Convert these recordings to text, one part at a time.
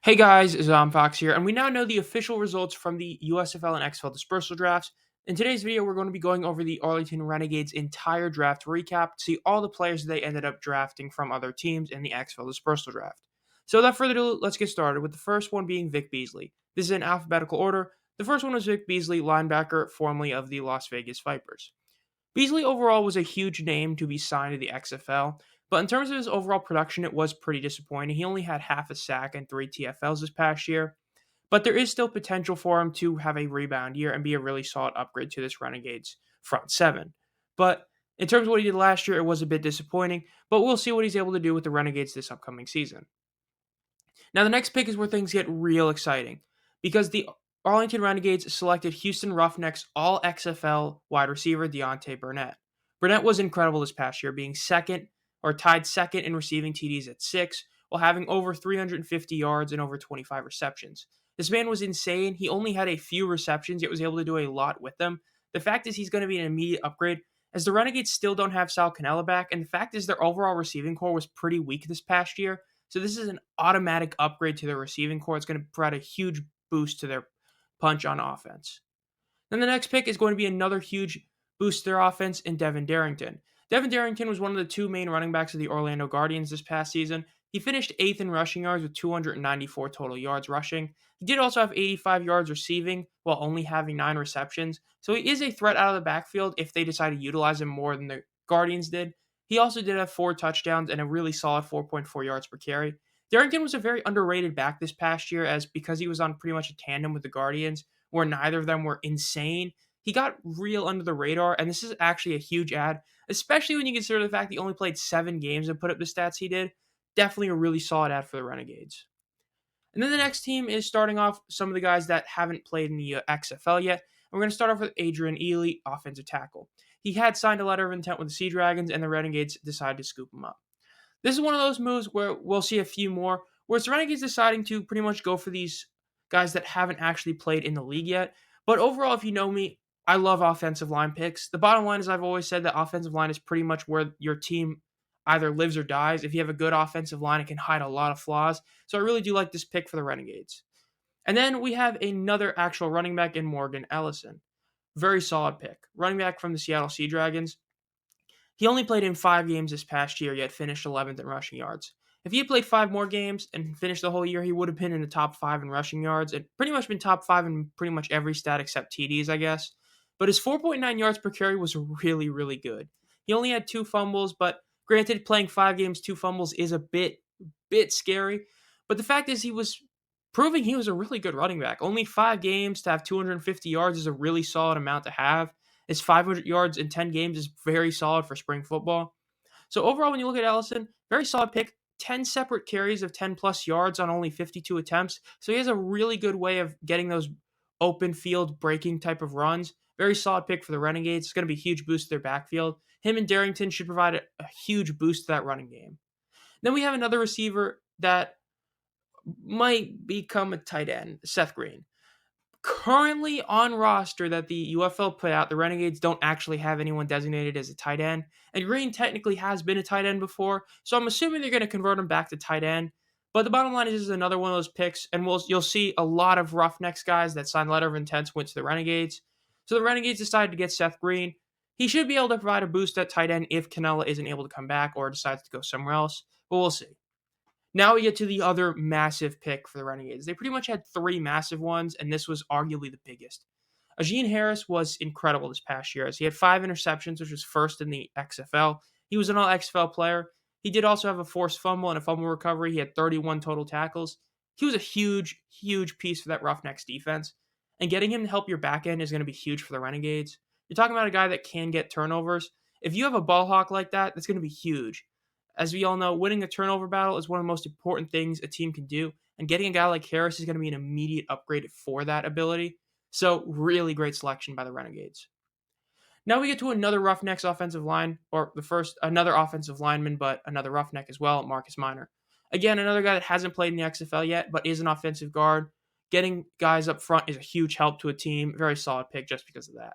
Hey guys, Fox here, and we now know the official results from the USFL and XFL Dispersal drafts. In today's video, we're going to be going over the Arlington Renegades' entire draft recap to see all the players they ended up drafting from other teams in the XFL Dispersal draft. So without further ado, let's get started with the first one being Vic Beasley. This is in alphabetical order. The first one was Vic Beasley, linebacker, formerly of the Las Vegas Vipers. Beasley overall was a huge name to be signed to the XFL, but in terms of his overall production, it was pretty disappointing. He only had half a sack and 3 TFLs this past year, but there is still potential for him to have a rebound year and be a really solid upgrade to this Renegades front seven. But in terms of what he did last year, it was a bit disappointing, but we'll see what he's able to do with the Renegades this upcoming season. Now, the next pick is where things get real exciting because the Arlington Renegades selected Houston Roughnecks All XFL wide receiver Deontay Burnett. Burnett was incredible this past year, being tied second in receiving TDs at 6, while having over 350 yards and over 25 receptions. This man was insane. He only had a few receptions, yet was able to do a lot with them. The fact is he's going to be an immediate upgrade, as the Renegades still don't have Sal Cannella back, and the fact is their overall receiving core was pretty weak this past year. So this is an automatic upgrade to their receiving core. It's going to provide a huge boost to their punch on offense. Then the next pick is going to be another huge boost to their offense in Devin Darrington. Devin Darrington was one of the two main running backs of the Orlando Guardians this past season. He finished 8th in rushing yards with 294 total yards rushing. He did also have 85 yards receiving while only having 9 receptions. So he is a threat out of the backfield if they decide to utilize him more than the Guardians did. He also did have 4 touchdowns and a really solid 4.4 yards per carry. Darrington was a very underrated back this past year because he was on pretty much a tandem with the Guardians where neither of them were insane. He got real under the radar, and this is actually a huge add, especially when you consider the fact he only played 7 games and put up the stats he did. Definitely a really solid add for the Renegades. And then the next team is starting off some of the guys that haven't played in the XFL yet. And we're going to start off with Adrian Ely, offensive tackle. He had signed a letter of intent with the Sea Dragons, and the Renegades decided to scoop him up. This is one of those moves where we'll see a few more, where it's the Renegades deciding to pretty much go for these guys that haven't actually played in the league yet. But overall, if you know me, I love offensive line picks. The bottom line is I've always said that offensive line is pretty much where your team either lives or dies. If you have a good offensive line, it can hide a lot of flaws. So I really do like this pick for the Renegades. And then we have another actual running back in Morgan Ellison. Very solid pick. Running back from the Seattle Sea Dragons. He only played in 5 games this past year, yet finished 11th in rushing yards. If he had played 5 more games and finished the whole year, he would have been in the top 5 in rushing yards and pretty much been top 5 in pretty much every stat except TDs, I guess. But his 4.9 yards per carry was really, really good. He only had 2 fumbles, but granted, playing 5 games, 2 fumbles is a bit scary. But the fact is he was proving he was a really good running back. Only 5 games to have 250 yards is a really solid amount to have. His 500 yards in 10 games is very solid for spring football. So overall, when you look at Ellison, very solid pick. 10 separate carries of 10 plus yards on only 52 attempts. So he has a really good way of getting those open field breaking type of runs. Very solid pick for the Renegades. It's going to be a huge boost to their backfield. Him and Darrington should provide a huge boost to that running game. Then we have another receiver that might become a tight end, Seth Green. Currently on roster that the UFL put out, the Renegades don't actually have anyone designated as a tight end. And Green technically has been a tight end before, so I'm assuming they're going to convert him back to tight end. But the bottom line is this is another one of those picks, and you'll see a lot of Roughnecks guys that signed letter of intents went to the Renegades. So the Renegades decided to get Seth Green. He should be able to provide a boost at tight end if Cannella isn't able to come back or decides to go somewhere else, but we'll see. Now we get to the other massive pick for the Renegades. They pretty much had 3 massive ones, and this was arguably the biggest. Ajeen Harris was incredible this past year as he had 5 interceptions, which was first in the XFL. He was an all XFL player. He did also have a forced fumble and a fumble recovery. He had 31 total tackles. He was a huge, huge piece for that Roughnecks defense. And getting him to help your back end is going to be huge for the Renegades. You're talking about a guy that can get turnovers. If you have a ball hawk like that, that's going to be huge. As we all know, winning a turnover battle is one of the most important things a team can do, and getting a guy like Harris is going to be an immediate upgrade for that ability. So, really great selection by the Renegades. Now we get to another Roughnecks offensive line, or another offensive lineman, but another Roughneck as well, Marcus Minor. Again, another guy that hasn't played in the XFL yet, but is an offensive guard. Getting guys up front is a huge help to a team. Very solid pick just because of that.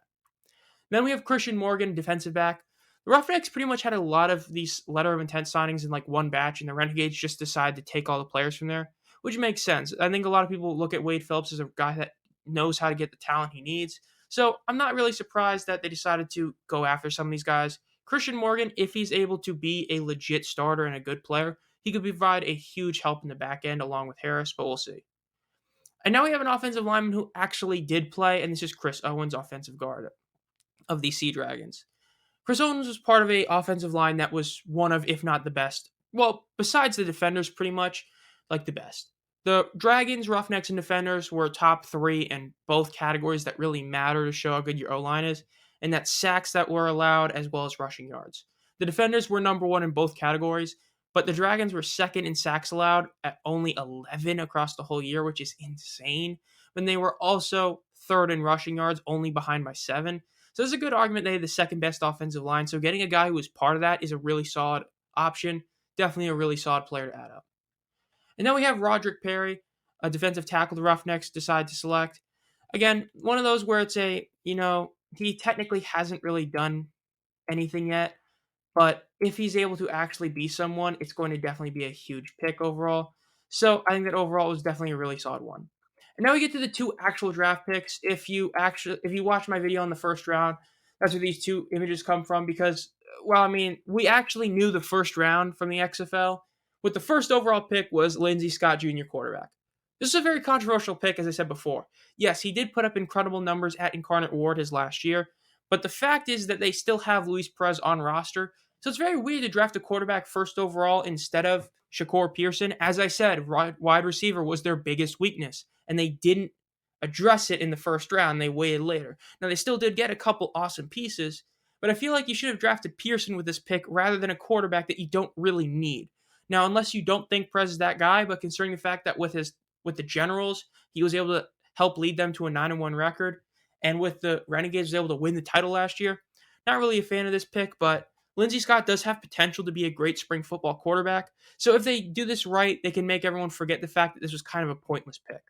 Then we have Christian Morgan, defensive back. The Roughnecks pretty much had a lot of these letter of intent signings in like one batch, and the Renegades just decided to take all the players from there, which makes sense. I think a lot of people look at Wade Phillips as a guy that knows how to get the talent he needs. So I'm not really surprised that they decided to go after some of these guys. Christian Morgan, if he's able to be a legit starter and a good player, he could provide a huge help in the back end along with Harris, but we'll see. And now we have an offensive lineman who actually did play, and this is Chris Owens, offensive guard of the Sea Dragons. Chris Owens was part of a offensive line that was one of, if not the best, well, besides the defenders, pretty much, like the best. The Dragons, Roughnecks, and defenders were top 3 in both categories that really matter to show how good your O-line is, and that's sacks that were allowed as well as rushing yards. The defenders were number 1 in both categories, but the Dragons were second in sacks allowed at only 11 across the whole year, which is insane. But they were also third in rushing yards, only behind by 7. So there's a good argument they had the second best offensive line. So getting a guy who was part of that is a really solid option. Definitely a really solid player to add up. And then we have Roderick Perry, a defensive tackle the Roughnecks decide to select. Again, one of those where it's he technically hasn't really done anything yet. But if he's able to actually be someone, it's going to definitely be a huge pick overall. So I think that overall was definitely a really solid one. And now we get to the 2 actual draft picks. If you watch my video on the first round, that's where these 2 images come from because, we actually knew the first round from the XFL. With the first overall pick was Lindsey Scott Jr. quarterback. This is a very controversial pick, as I said before. Yes, he did put up incredible numbers at Incarnate Ward his last year, but the fact is that they still have Luis Perez on roster, so it's very weird to draft a quarterback first overall instead of Shakur Pearson. As I said, wide receiver was their biggest weakness, and they didn't address it in the first round. They waited later. Now, they still did get a couple awesome pieces, but I feel like you should have drafted Pearson with this pick rather than a quarterback that you don't really need. Now, unless you don't think Perez is that guy, but considering the fact that with the Generals, he was able to help lead them to a 9-1 record, and with the Renegades, was able to win the title last year, not really a fan of this pick, but Lindsey Scott does have potential to be a great spring football quarterback. So if they do this right, they can make everyone forget the fact that this was kind of a pointless pick.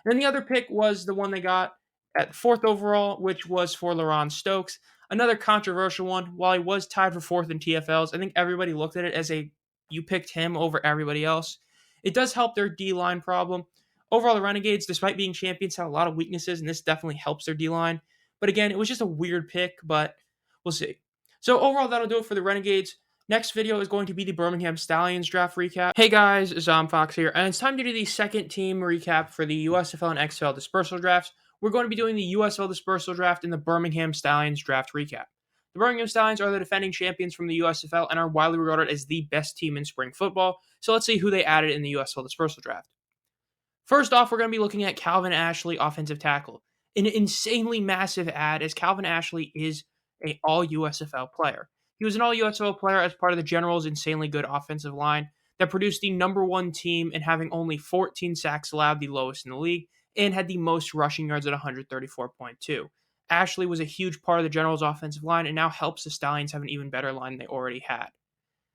And then the other pick was the one they got at 4th overall, which was for LaRon Stokes. Another controversial one. While he was tied for 4th in TFLs, I think everybody looked at it as you picked him over everybody else. It does help their D-line problem. Overall, the Renegades, despite being champions, have a lot of weaknesses, and this definitely helps their D-line. But again, it was just a weird pick, but we'll see. So overall, that'll do it for the Renegades. Next video is going to be the Birmingham Stallions draft recap. Hey guys, Zomfox here, and it's time to do the second team recap for the USFL and XFL Dispersal drafts. We're going to be doing the USFL Dispersal draft and the Birmingham Stallions draft recap. The Birmingham Stallions are the defending champions from the USFL and are widely regarded as the best team in spring football, so let's see who they added in the USFL Dispersal draft. First off, we're going to be looking at Calvin Ashley, offensive tackle. An insanely massive add, as Calvin Ashley is an all-USFL player. He was an all-USFL player as part of the Generals' insanely good offensive line that produced the number 1 team in having only 14 sacks allowed, the lowest in the league, and had the most rushing yards at 134.2. Ashley was a huge part of the Generals' offensive line and now helps the Stallions have an even better line than they already had.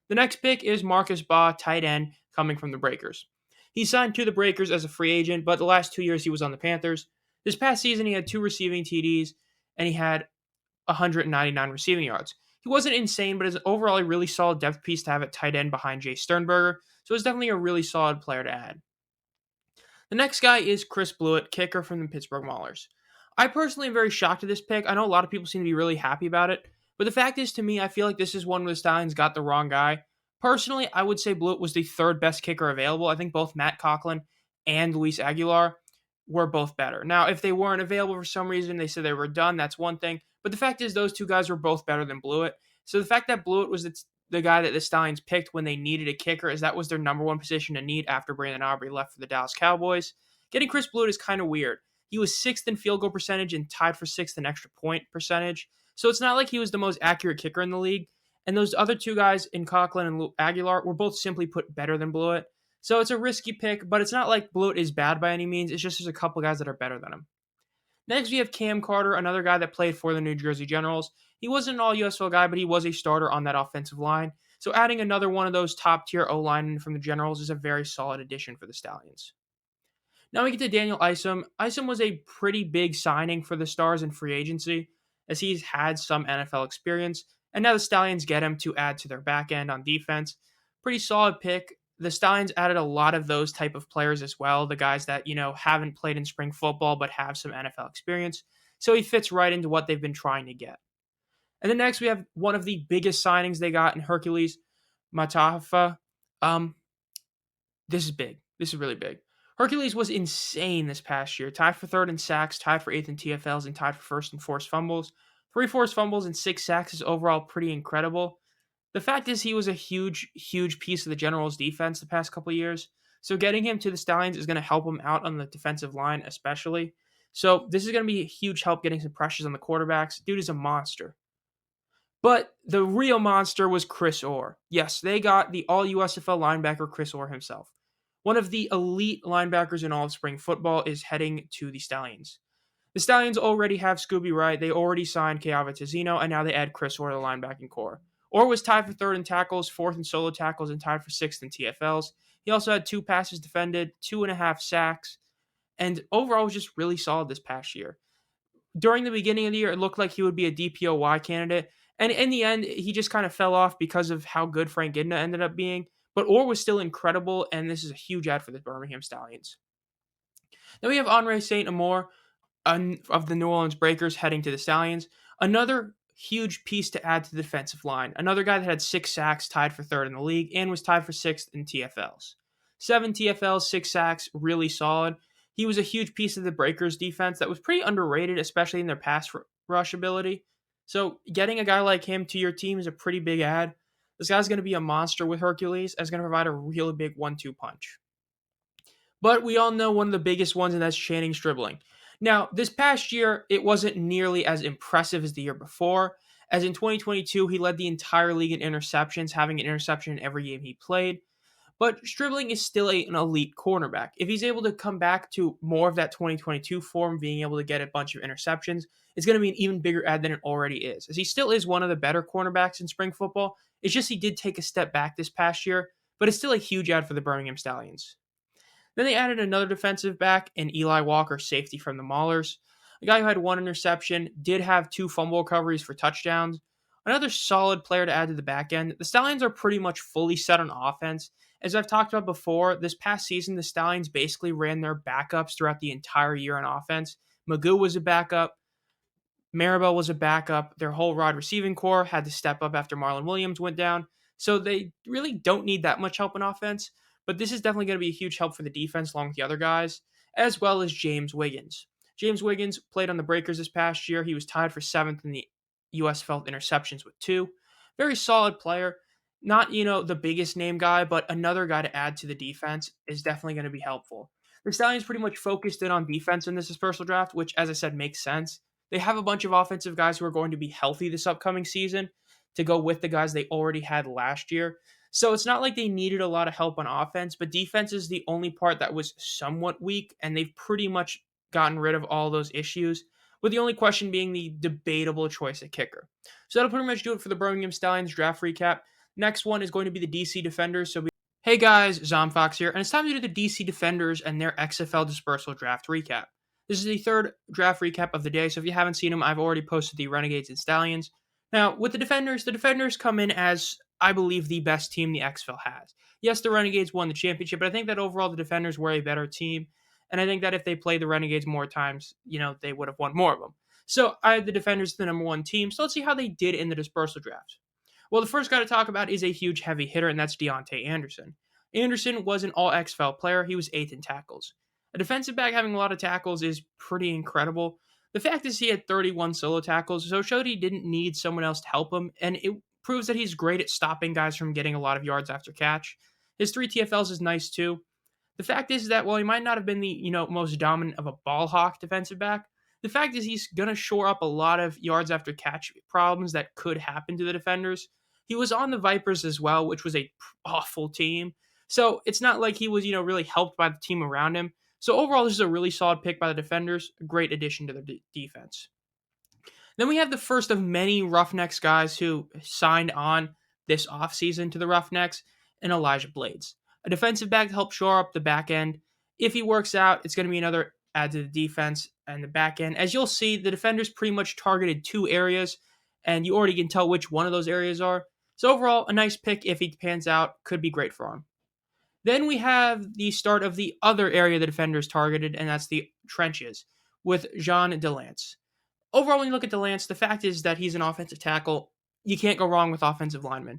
The next pick is Marcus Baugh, tight end, coming from the Breakers. He signed to the Breakers as a free agent, but the last 2 years he was on the Panthers. This past season he had 2 receiving TDs, and he had 199 receiving yards. He wasn't insane, but is overall a really solid depth piece to have at tight end behind Jay Sternberger, so it's definitely a really solid player to add. The next guy is Chris Blewett, kicker from the Pittsburgh Maulers. I personally am very shocked at this pick. I know a lot of people seem to be really happy about it, but the fact is, to me, I feel like this is one where the Stallions got the wrong guy. Personally, I would say Blewett was the 3rd best kicker available. I think both Matt Conklin and Luis Aguilar were both better. Now, if they weren't available for some reason, they said they were done, that's one thing. But the fact is, those 2 guys were both better than Blewett. So the fact that Blewett was the guy that the Stallions picked when they needed a kicker, is that was their number 1 position to need after Brandon Aubrey left for the Dallas Cowboys. Getting Chris Blewett is kind of weird. He was 6th in field goal percentage and tied for 6th in extra point percentage. So it's not like he was the most accurate kicker in the league. And those other 2 guys in Conklin and Aguilar were both simply put better than Blewett. So it's a risky pick, but it's not like Blewett is bad by any means. It's just there's a couple guys that are better than him. Next, we have Cam Carter, another guy that played for the New Jersey Generals. He wasn't an all-USFL guy, but he was a starter on that offensive line. So adding another one of those top-tier O-linemen from the Generals is a very solid addition for the Stallions. Now we get to Daniel Isom. Isom was a pretty big signing for the Stars in free agency, as he's had some NFL experience, and now the Stallions get him to add to their back end on defense. Pretty solid pick. the Stallions added a lot of those type of players as well, the guys that, haven't played in spring football but have some NFL experience. So he fits right into what they've been trying to get. And then next we have one of the biggest signings they got in Hercules Matafa. This is big. This is really big. Hercules was insane this past year. Tied for third in sacks, tied for eighth in TFLs, and tied for first in forced fumbles. 3 forced fumbles and 6 sacks is overall pretty incredible. The fact is he was a huge, huge piece of the Generals' defense the past couple of years. So getting him to the Stallions is going to help him out on the defensive line especially. So this is going to be a huge help getting some pressures on the quarterbacks. Dude is a monster. But the real monster was Chris Orr. Yes, they got the all-USFL linebacker Chris Orr himself. One of the elite linebackers in all of spring football is heading to the Stallions. The Stallions already have Scooby Wright. They already signed Keava Tizino, and now they add Chris Orr to the linebacking core. Orr was tied for third in tackles, fourth in solo tackles, and tied for sixth in TFLs. He also had 2 passes defended, 2.5 sacks, and overall was just really solid this past year. During the beginning of the year, it looked like he would be a DPOY candidate, and in the end, he just kind of fell off because of how good Frank Gidna ended up being. But Orr was still incredible, and this is a huge add for the Birmingham Stallions. Then we have Henri St. Amour of the New Orleans Breakers heading to the Stallions. Another huge piece to add to the defensive line. Another guy that had 6 sacks, tied for third in the league, and was tied for sixth in TFLs. 7 TFLs, 6 sacks, really solid. He was a huge piece of the Breakers defense that was pretty underrated, especially in their pass rush ability. So getting a guy like him to your team is a pretty big add. This guy's going to be a monster with Hercules and is going to provide a really big 1-2 punch. But we all know one of the biggest ones, and that's Channing Stribling. Now, this past year, it wasn't nearly as impressive as the year before, as in 2022, he led the entire league in interceptions, having an interception in every game he played. But Stribling is still an elite cornerback. If he's able to come back to more of that 2022 form, being able to get a bunch of interceptions, it's going to be an even bigger add than it already is, as he still is one of the better cornerbacks in spring football. It's just he did take a step back this past year, but it's still a huge add for the Birmingham Stallions. Then they added another defensive back, and Eli Walker, safety from the Maulers. A guy who had 1 interception, did have 2 fumble recoveries for touchdowns. Another solid player to add to the back end. The Stallions are pretty much fully set on offense. As I've talked about before, this past season, the Stallions basically ran their backups throughout the entire year on offense. Magoo was a backup. Maribel was a backup. Their whole wide receiving core had to step up after Marlon Williams went down. So they really don't need that much help in offense. But this is definitely going to be a huge help for the defense along with the other guys, as well as James Wiggins. James Wiggins played on the Breakers this past year. He was tied for 7th in the USFL interceptions with 2. Very solid player. Not, the biggest name guy, but another guy to add to the defense is definitely going to be helpful. The Stallions pretty much focused in on defense in this dispersal draft, which, as I said, makes sense. They have a bunch of offensive guys who are going to be healthy this upcoming season to go with the guys they already had last year. So it's not like they needed a lot of help on offense, but defense is the only part that was somewhat weak, and they've pretty much gotten rid of all those issues, with the only question being the debatable choice at kicker. So that'll pretty much do it for the Birmingham Stallions draft recap. Next one is going to be the DC Defenders. Hey guys, Zomfox here, and it's time to do the DC Defenders and their XFL Dispersal draft recap. This is the 3rd draft recap of the day, so if you haven't seen them, I've already posted the Renegades and Stallions. Now, with the Defenders come in as, I believe, the best team the XFL has. Yes, the Renegades won the championship, but I think that overall the Defenders were a better team, and I think that if they played the Renegades more times, they would have won more of them. So I have the Defenders the number 1 team, so let's see how they did in the Dispersal draft. Well, the first guy to talk about is a huge heavy hitter, and that's Deontay Anderson. Anderson was an all-XFL player. He was 8th in tackles. A defensive back having a lot of tackles is pretty incredible. The fact is he had 31 solo tackles, so it showed he didn't need someone else to help him, and it proves that he's great at stopping guys from getting a lot of yards after catch. His 3 TFLs is nice too. The fact is that while he might not have been the most dominant of a ball hawk defensive back, the fact is he's going to shore up a lot of yards after catch problems that could happen to the Defenders. He was on the Vipers as well, which was a awful team. So it's not like he was, really helped by the team around him. So overall, this is a really solid pick by the Defenders. A great addition to their defense. Then we have the first of many Roughnecks guys who signed on this offseason to the Roughnecks, and Elijah Blades. A defensive back to help shore up the back end. If he works out, it's going to be another add to the defense and the back end. As you'll see, the Defenders pretty much targeted 2 areas, and you already can tell which one of those areas are. So overall, a nice pick if he pans out. Could be great for him. Then we have the start of the other area the defenders targeted, and that's the trenches with Jean Delance. Overall, when you look at Delance, the fact is that he's an offensive tackle. You can't go wrong with offensive linemen.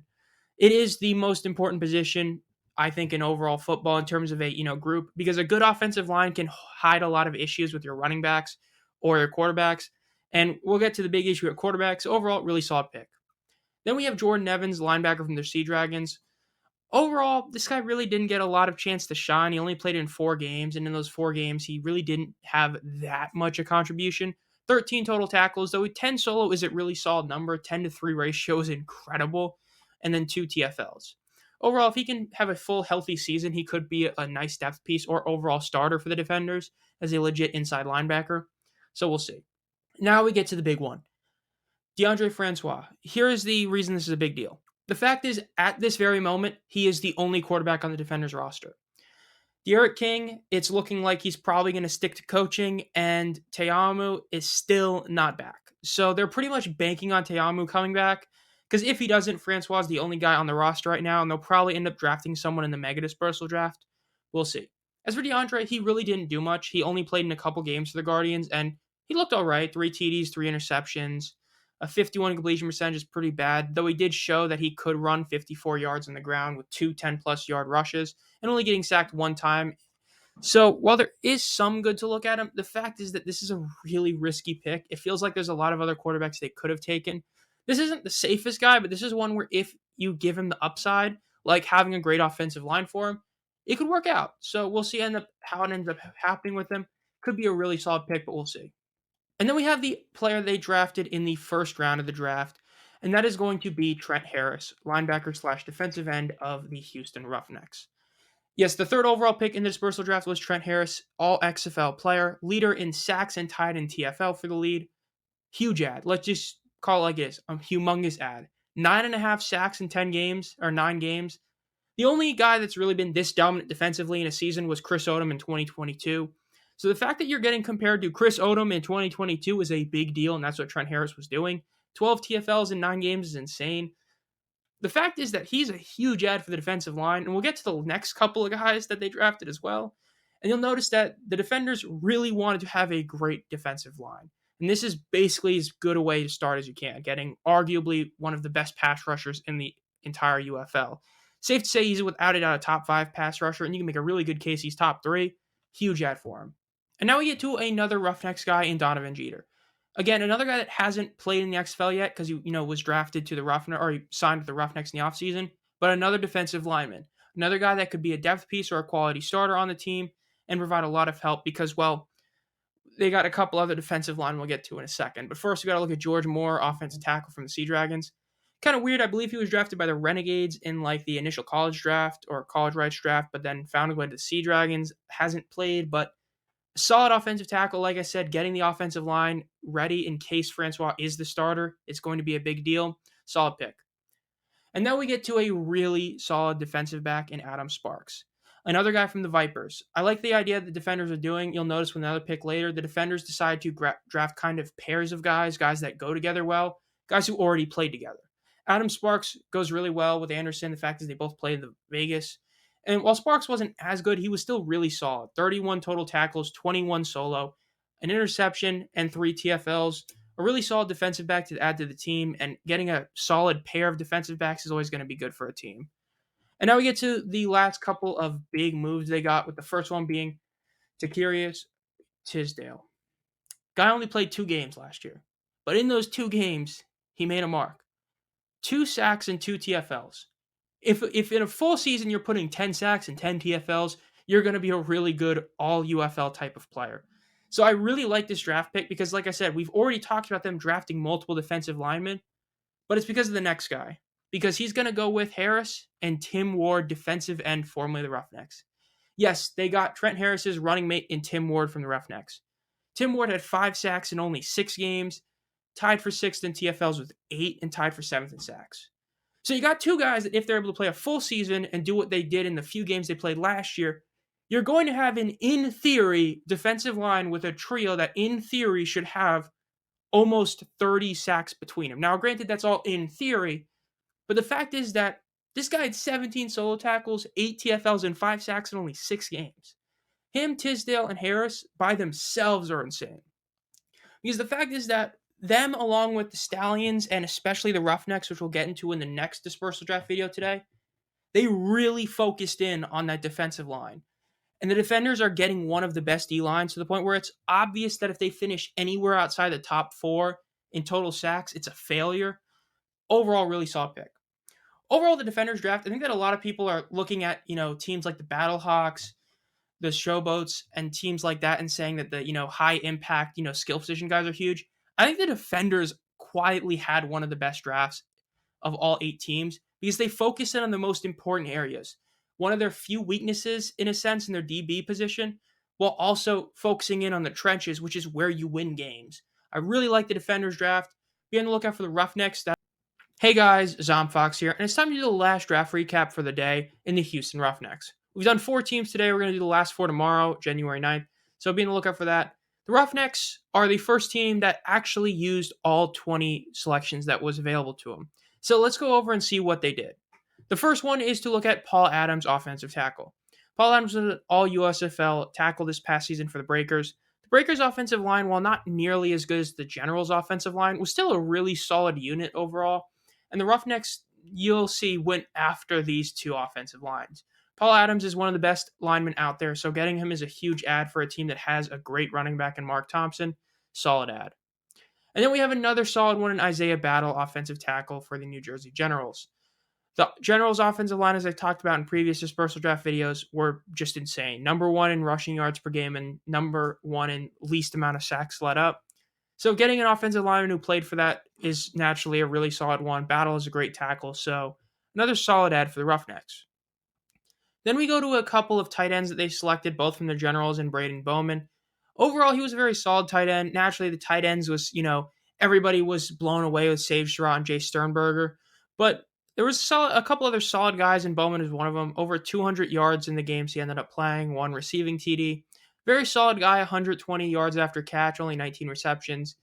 It is the most important position, I think, in overall football in terms of a group, because a good offensive line can hide a lot of issues with your running backs or your quarterbacks. And we'll get to the big issue at quarterbacks. Overall, really solid pick. Then we have Jordan Evans, linebacker from the Sea Dragons. Overall, this guy really didn't get a lot of chance to shine. He only played in 4 games, and in those 4 games, he really didn't have that much a contribution. 13 total tackles, though 10 solo is a really solid number. 10-3 ratio is incredible, and then 2 TFLs. Overall, if he can have a full healthy season, he could be a nice depth piece or overall starter for the defenders as a legit inside linebacker. So we'll see. Now we get to the big one. Deondre Francois. Here is the reason this is a big deal. The fact is, at this very moment, he is the only quarterback on the defenders roster. De'Aaron King, it's looking like he's probably going to stick to coaching, and Te'amu is still not back. So they're pretty much banking on Te'amu coming back, because if he doesn't, Francois is the only guy on the roster right now, and they'll probably end up drafting someone in the Mega Dispersal draft. We'll see. As for DeAndre, he really didn't do much. He only played in a couple games for the Guardians, and he looked all right. 3 TDs, 3 interceptions. A 51 completion percentage is pretty bad, though he did show that he could run 54 yards on the ground with 2 10-plus yard rushes and only getting sacked 1 time. So while there is some good to look at him, the fact is that this is a really risky pick. It feels like there's a lot of other quarterbacks they could have taken. This isn't the safest guy, but this is one where if you give him the upside, like having a great offensive line for him, it could work out. So we'll see how it ends up happening with him. Could be a really solid pick, but we'll see. And then we have the player they drafted in the first round of the draft, and that is going to be Trent Harris, linebacker / defensive end of the Houston Roughnecks. Yes, the third overall pick in the dispersal draft was Trent Harris, all XFL player, leader in sacks and tied in TFL for the lead. Huge ad. Let's just call it like it is. A humongous ad. 9.5 sacks in 10 games, or 9 games. The only guy that's really been this dominant defensively in a season was Chris Odom in 2022. So the fact that you're getting compared to Chris Odom in 2022 is a big deal, and that's what Trent Harris was doing. 12 TFLs in 9 games is insane. The fact is that he's a huge ad for the defensive line, and we'll get to the next couple of guys that they drafted as well. And you'll notice that the defenders really wanted to have a great defensive line. And this is basically as good a way to start as you can, getting arguably one of the best pass rushers in the entire UFL. Safe to say he's without a doubt a top 5 pass rusher, and you can make a really good case he's top 3. Huge ad for him. And now we get to another Roughnecks guy in Donovan Jeter. Again, another guy that hasn't played in the XFL yet because he was drafted to the Roughnecks, or he signed with the Roughnecks in the offseason, but another defensive lineman. Another guy that could be a depth piece or a quality starter on the team and provide a lot of help because, well, they got a couple other defensive linemen we'll get to in a second. But first, we got to look at George Moore, offensive tackle from the Sea Dragons. Kind of weird. I believe he was drafted by the Renegades in like the initial college draft or college rights draft, but then found his way to the Sea Dragons. Hasn't played, but solid offensive tackle, like I said, getting the offensive line ready in case Francois is the starter. It's going to be a big deal. Solid pick. And now we get to a really solid defensive back in Adam Sparks. Another guy from the Vipers. I like the idea the defenders are doing. You'll notice with another pick later, the defenders decide to draft kind of pairs of guys that go together well, guys who already played together. Adam Sparks goes really well with Anderson. The fact is they both played in the Vegas. And while Sparks wasn't as good, he was still really solid. 31 total tackles, 21 solo, an interception, and 3 TFLs. A really solid defensive back to add to the team, and getting a solid pair of defensive backs is always going to be good for a team. And now we get to the last couple of big moves they got, with the first one being Takirius Tisdale. Guy only played 2 games last year, but in those 2 games, he made a mark. 2 sacks and 2 TFLs. If in a full season you're putting 10 sacks and 10 TFLs, you're going to be a really good all UFL type of player. So I really like this draft pick because, like I said, we've already talked about them drafting multiple defensive linemen, but it's because of the next guy. Because he's going to go with Harris and Tim Ward, defensive end, formerly the Roughnecks. Yes, they got Trent Harris's running mate in Tim Ward from the Roughnecks. Tim Ward had 5 sacks in only 6 games, tied for 6th in TFLs with 8, and tied for 7th in sacks. So you got 2 guys that if they're able to play a full season and do what they did in the few games they played last year, you're going to have an, in theory, defensive line with a trio that, in theory, should have almost 30 sacks between them. Now, granted, that's all in theory, but the fact is that This guy had 17 solo tackles, 8 TFLs, and 5 sacks in only 6 games. Him, Tisdale, and Harris by themselves are insane. Because the fact is that them, along with the Stallions and especially the Roughnecks, which we'll get into in the next dispersal draft video today, they really focused in on that defensive line. And the defenders are getting one of the best D-lines to the point where it's obvious that if they finish anywhere outside the top 4 in total sacks, it's a failure. Overall, really solid pick. Overall, the defenders draft, I think that a lot of people are looking at, teams like the Battlehawks, the Showboats, and teams like that and saying that the, high impact, skill position guys are huge. I think the defenders quietly had one of the best drafts of all 8 teams because they focus in on the most important areas. One of their few weaknesses, in a sense, in their DB position, while also focusing in on the trenches, which is where you win games. I really like the defenders draft. Be on the lookout for the Roughnecks. Hey guys, Zomfox here, and it's time to do the last draft recap for the day in the Houston Roughnecks. We've done 4 teams today. We're going to do the last 4 tomorrow, January 9th. So be on the lookout for that. The Roughnecks are the first team that actually used all 20 selections that was available to them. So let's go over and see what they did. The first one is to look at Paul Adams, offensive tackle. Paul Adams was an all USFL tackle this past season for the Breakers. The Breakers' offensive line, while not nearly as good as the Generals' offensive line, was still a really solid unit overall. And the Roughnecks, you'll see, went after these 2 offensive lines. Paul Adams is one of the best linemen out there, so getting him is a huge add for a team that has a great running back in Mark Thompson. Solid add. And then we have another solid one in Isaiah Battle, offensive tackle for the New Jersey Generals. The Generals' offensive line, as I talked about in previous dispersal draft videos, were just insane. Number 1 in rushing yards per game and number 1 in least amount of sacks let up. So getting an offensive lineman who played for that is naturally a really solid one. Battle is a great tackle, so another solid add for the Roughnecks. Then we go to a couple of tight ends that they selected, both from the Generals and Braden Bowman. Overall, he was a very solid tight end. Naturally, the tight ends was, everybody was blown away with Sage Surratt and Jay Sternberger. But there was a couple other solid guys, and Bowman is one of them. Over 200 yards in the games he ended up playing, 1 receiving TD. Very solid guy, 120 yards after catch, only 19 receptions.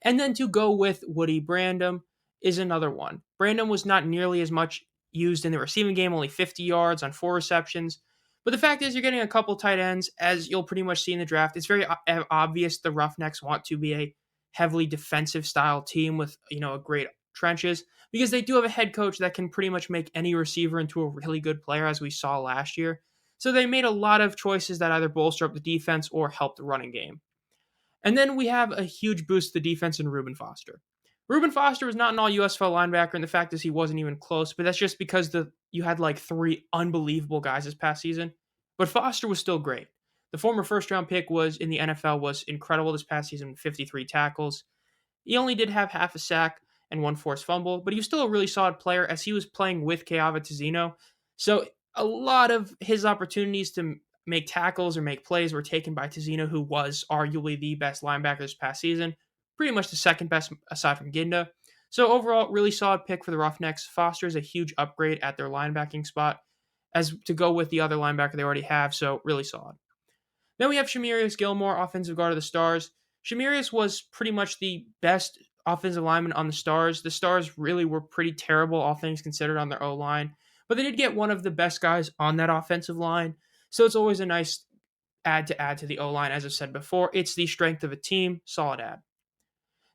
And then to go with Woody Brandom is another one. Brandom was not nearly as much used in the receiving game, only 50 yards on 4 receptions. But the fact is, you're getting a couple tight ends, as you'll pretty much see in the draft. It's very obvious the Roughnecks want to be a heavily defensive style team with, a great trenches, because they do have a head coach that can pretty much make any receiver into a really good player, as we saw last year. So they made a lot of choices that either bolster up the defense or help the running game. And then we have a huge boost to the defense in Reuben Foster. Reuben Foster was not an all USFL linebacker, and the fact is he wasn't even close, but that's just because you had like 3 unbelievable guys this past season. But Foster was still great. The former first-round pick was in the NFL was incredible this past season, 53 tackles. He only did have half a sack and 1 forced fumble, but he was still a really solid player as he was playing with Keava Tizino. So a lot of his opportunities to make tackles or make plays were taken by Tizino, who was arguably the best linebacker this past season. Pretty much the second best aside from Ginda. So overall, really solid pick for the Roughnecks. Foster is a huge upgrade at their linebacking spot as to go with the other linebacker they already have, so really solid. Then we have Shamirius Gilmore, offensive guard of the Stars. Shamirius was pretty much the best offensive lineman on the Stars. The Stars really were pretty terrible, all things considered, on their O-line. But they did get one of the best guys on that offensive line. So it's always a nice add to the O-line. As I've said before, it's the strength of a team. Solid add.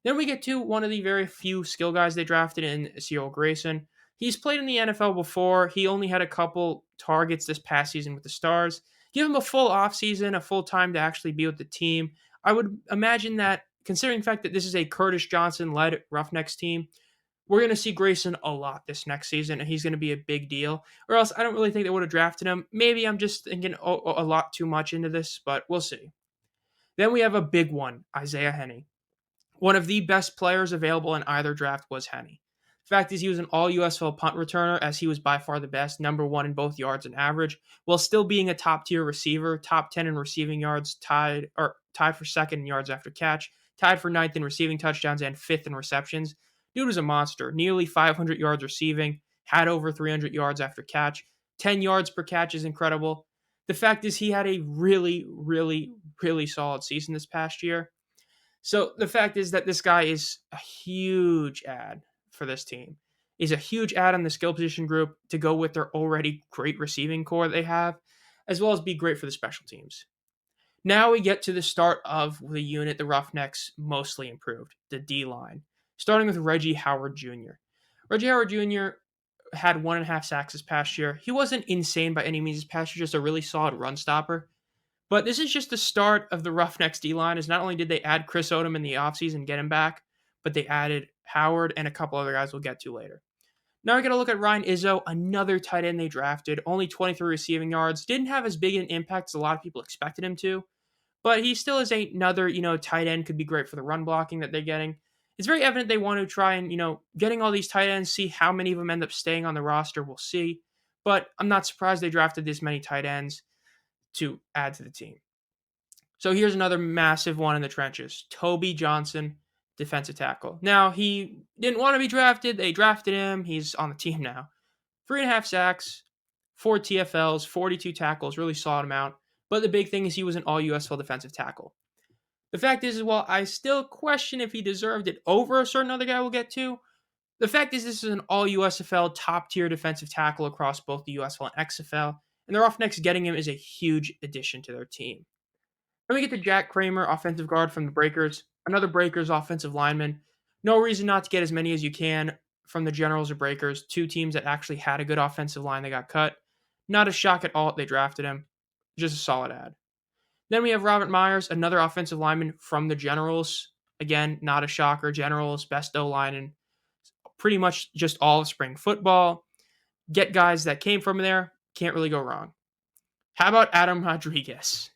Then we get to one of the very few skill guys they drafted in Cyril Grayson. He's played in the NFL before. He only had a couple targets this past season with the Stars. Give him a full offseason, a full time to actually be with the team. I would imagine that, considering the fact that this is a Curtis Johnson-led Roughnecks team, we're going to see Grayson a lot this next season, and he's going to be a big deal. Or else I don't really think they would have drafted him. Maybe I'm just thinking a lot too much into this, but we'll see. Then we have a big one, Isaiah Henne. One of the best players available in either draft was Henne. The fact is, he was an all-USFL punt returner, as he was by far the best, number 1 in both yards and average, while still being a top-tier receiver, top 10 in receiving yards, tied for second in yards after catch, tied for 9th in receiving touchdowns, and 5th in receptions. Dude was a monster. Nearly 500 yards receiving, had over 300 yards after catch. 10 yards per catch is incredible. The fact is, he had a really, really, really solid season this past year. So the fact is that this guy is a huge add for this team. is a huge add on the skill position group to go with their already great receiving core they have, as well as be great for the special teams. Now we get to the start of the unit the Roughnecks mostly improved, the D line, starting with Reggie Howard Jr. Reggie Howard Jr. had 1.5 sacks this past year. He wasn't insane by any means this past year, just a really solid run stopper. But this is just the start of the Roughnecks D line. Is not only did they add Chris Odom in the offseason, get him back, but they added Howard and a couple other guys we'll get to later. Now we're going to look at Ryan Izzo, another tight end they drafted, only 23 receiving yards. Didn't have as big an impact as a lot of people expected him to, but he still is another, tight end, could be great for the run blocking that they're getting. It's very evident they want to try and, getting all these tight ends, see how many of them end up staying on the roster. We'll see. But I'm not surprised they drafted this many tight ends to add to the team. So here's another massive one in the trenches. Toby Johnson, defensive tackle. Now, he didn't want to be drafted. They drafted him. He's on the team now. 3.5 sacks, 4 TFLs, 42 tackles, really solid amount. But the big thing is he was an all-USFL defensive tackle. The fact is, while I still question if he deserved it over a certain other guy we'll get to, the fact is this is an all-USFL top-tier defensive tackle across both the USFL and XFL, and the Roughnecks getting him is a huge addition to their team. Then we get to Jack Kramer, offensive guard from the Breakers, another Breakers offensive lineman. No reason not to get as many as you can from the Generals or Breakers, two teams that actually had a good offensive line that got cut. Not a shock at all they drafted him. Just a solid ad. Then we have Robert Myers, another offensive lineman from the Generals. Again, not a shocker. Generals, best O-line in pretty much just all of spring football. Get guys that came from there. Can't really go wrong. How about Adam Rodriguez?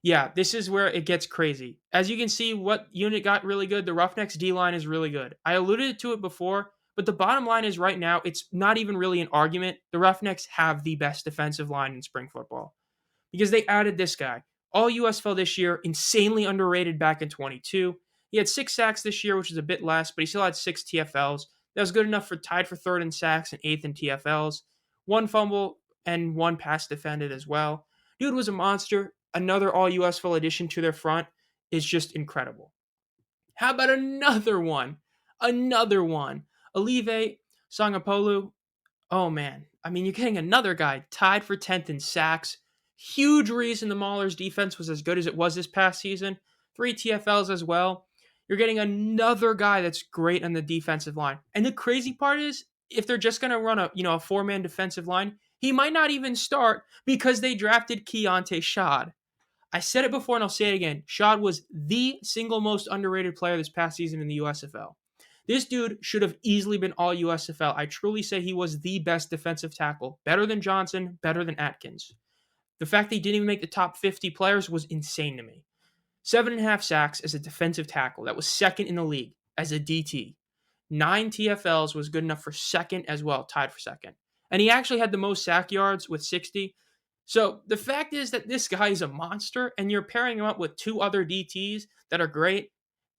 Yeah, this is where it gets crazy. As you can see, what unit got really good? The Roughnecks D-line is really good. I alluded to it before, but the bottom line is right now, it's not even really an argument. The Roughnecks have the best defensive line in spring football because they added this guy. All USFL this year, insanely underrated back in 22. He had 6 sacks this year, which is a bit less, but he still had 6 TFLs. That was good enough for tied for 3rd in sacks and 8th in TFLs. 1 fumble and 1 pass defended as well. Dude was a monster. Another all-USFL addition to their front is just incredible. How about another one? Olive Sangapolu. Oh, man. I mean, you're getting another guy tied for 10th in sacks. Huge reason the Maulers' defense was as good as it was this past season. 3 TFLs as well. You're getting another guy that's great on the defensive line. And the crazy part is, if they're just going to run a 4-man defensive line, he might not even start because they drafted Keontae Shad. I said it before and I'll say it again. Shad was the single most underrated player this past season in the USFL. This dude should have easily been all USFL. I truly say he was the best defensive tackle. Better than Johnson, better than Atkins. The fact they didn't even make the top 50 players was insane to me. 7.5 sacks as a defensive tackle. That was 2nd in the league as a DT. 9 TFLs was good enough for 2nd as well, tied for 2nd. And he actually had the most sack yards with 60. So the fact is that this guy is a monster, and you're pairing him up with 2 other DTs that are great,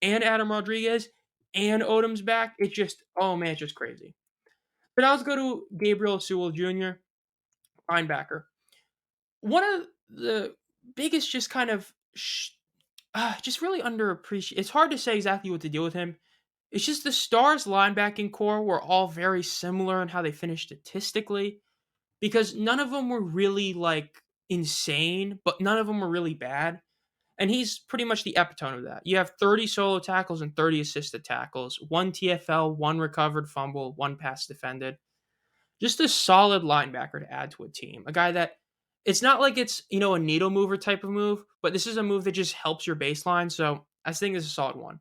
and Adam Rodriguez, and Odom's back. It's just, it's just crazy. But now let's go to Gabriel Sewell Jr., linebacker. One of the biggest just kind of, just really underappreciated. It's hard to say exactly what to do with him. It's just the Stars linebacking core were all very similar in how they finished statistically. Because none of them were really, insane, but none of them were really bad. And he's pretty much the epitome of that. You have 30 solo tackles and 30 assisted tackles, 1 TFL, 1 recovered fumble, 1 pass defended. Just a solid linebacker to add to a team. A guy that, it's not like it's, a needle mover type of move, but this is a move that just helps your baseline. So I think this is a solid one.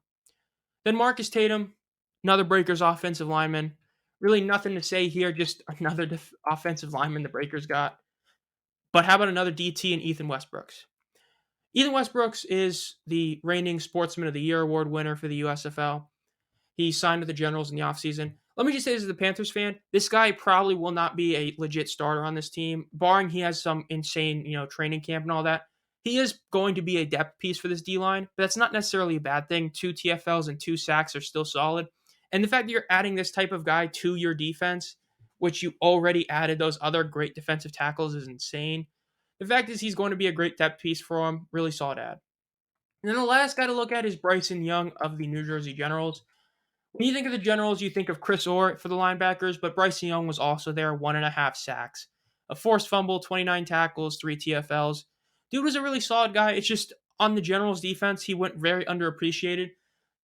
Then Marcus Tatum, another Breakers offensive lineman. Really nothing to say here, just another offensive lineman the Breakers got. But how about another DT in Ethan Westbrooks? Ethan Westbrooks is the reigning Sportsman of the Year award winner for the USFL. He signed with the Generals in the offseason. Let me just say this as a Panthers fan, this guy probably will not be a legit starter on this team, barring he has some insane, training camp and all that. He is going to be a depth piece for this D-line, but that's not necessarily a bad thing. 2 TFLs and 2 sacks are still solid. And the fact that you're adding this type of guy to your defense, which you already added those other great defensive tackles, is insane. The fact is he's going to be a great depth piece for him. Really solid ad. And then the last guy to look at is Bryson Young of the New Jersey Generals. When you think of the Generals, you think of Chris Orr for the linebackers, but Bryson Young was also there, 1.5 sacks, a forced fumble, 29 tackles, 3 TFLs. Dude was a really solid guy. It's just on the Generals defense, he went very underappreciated.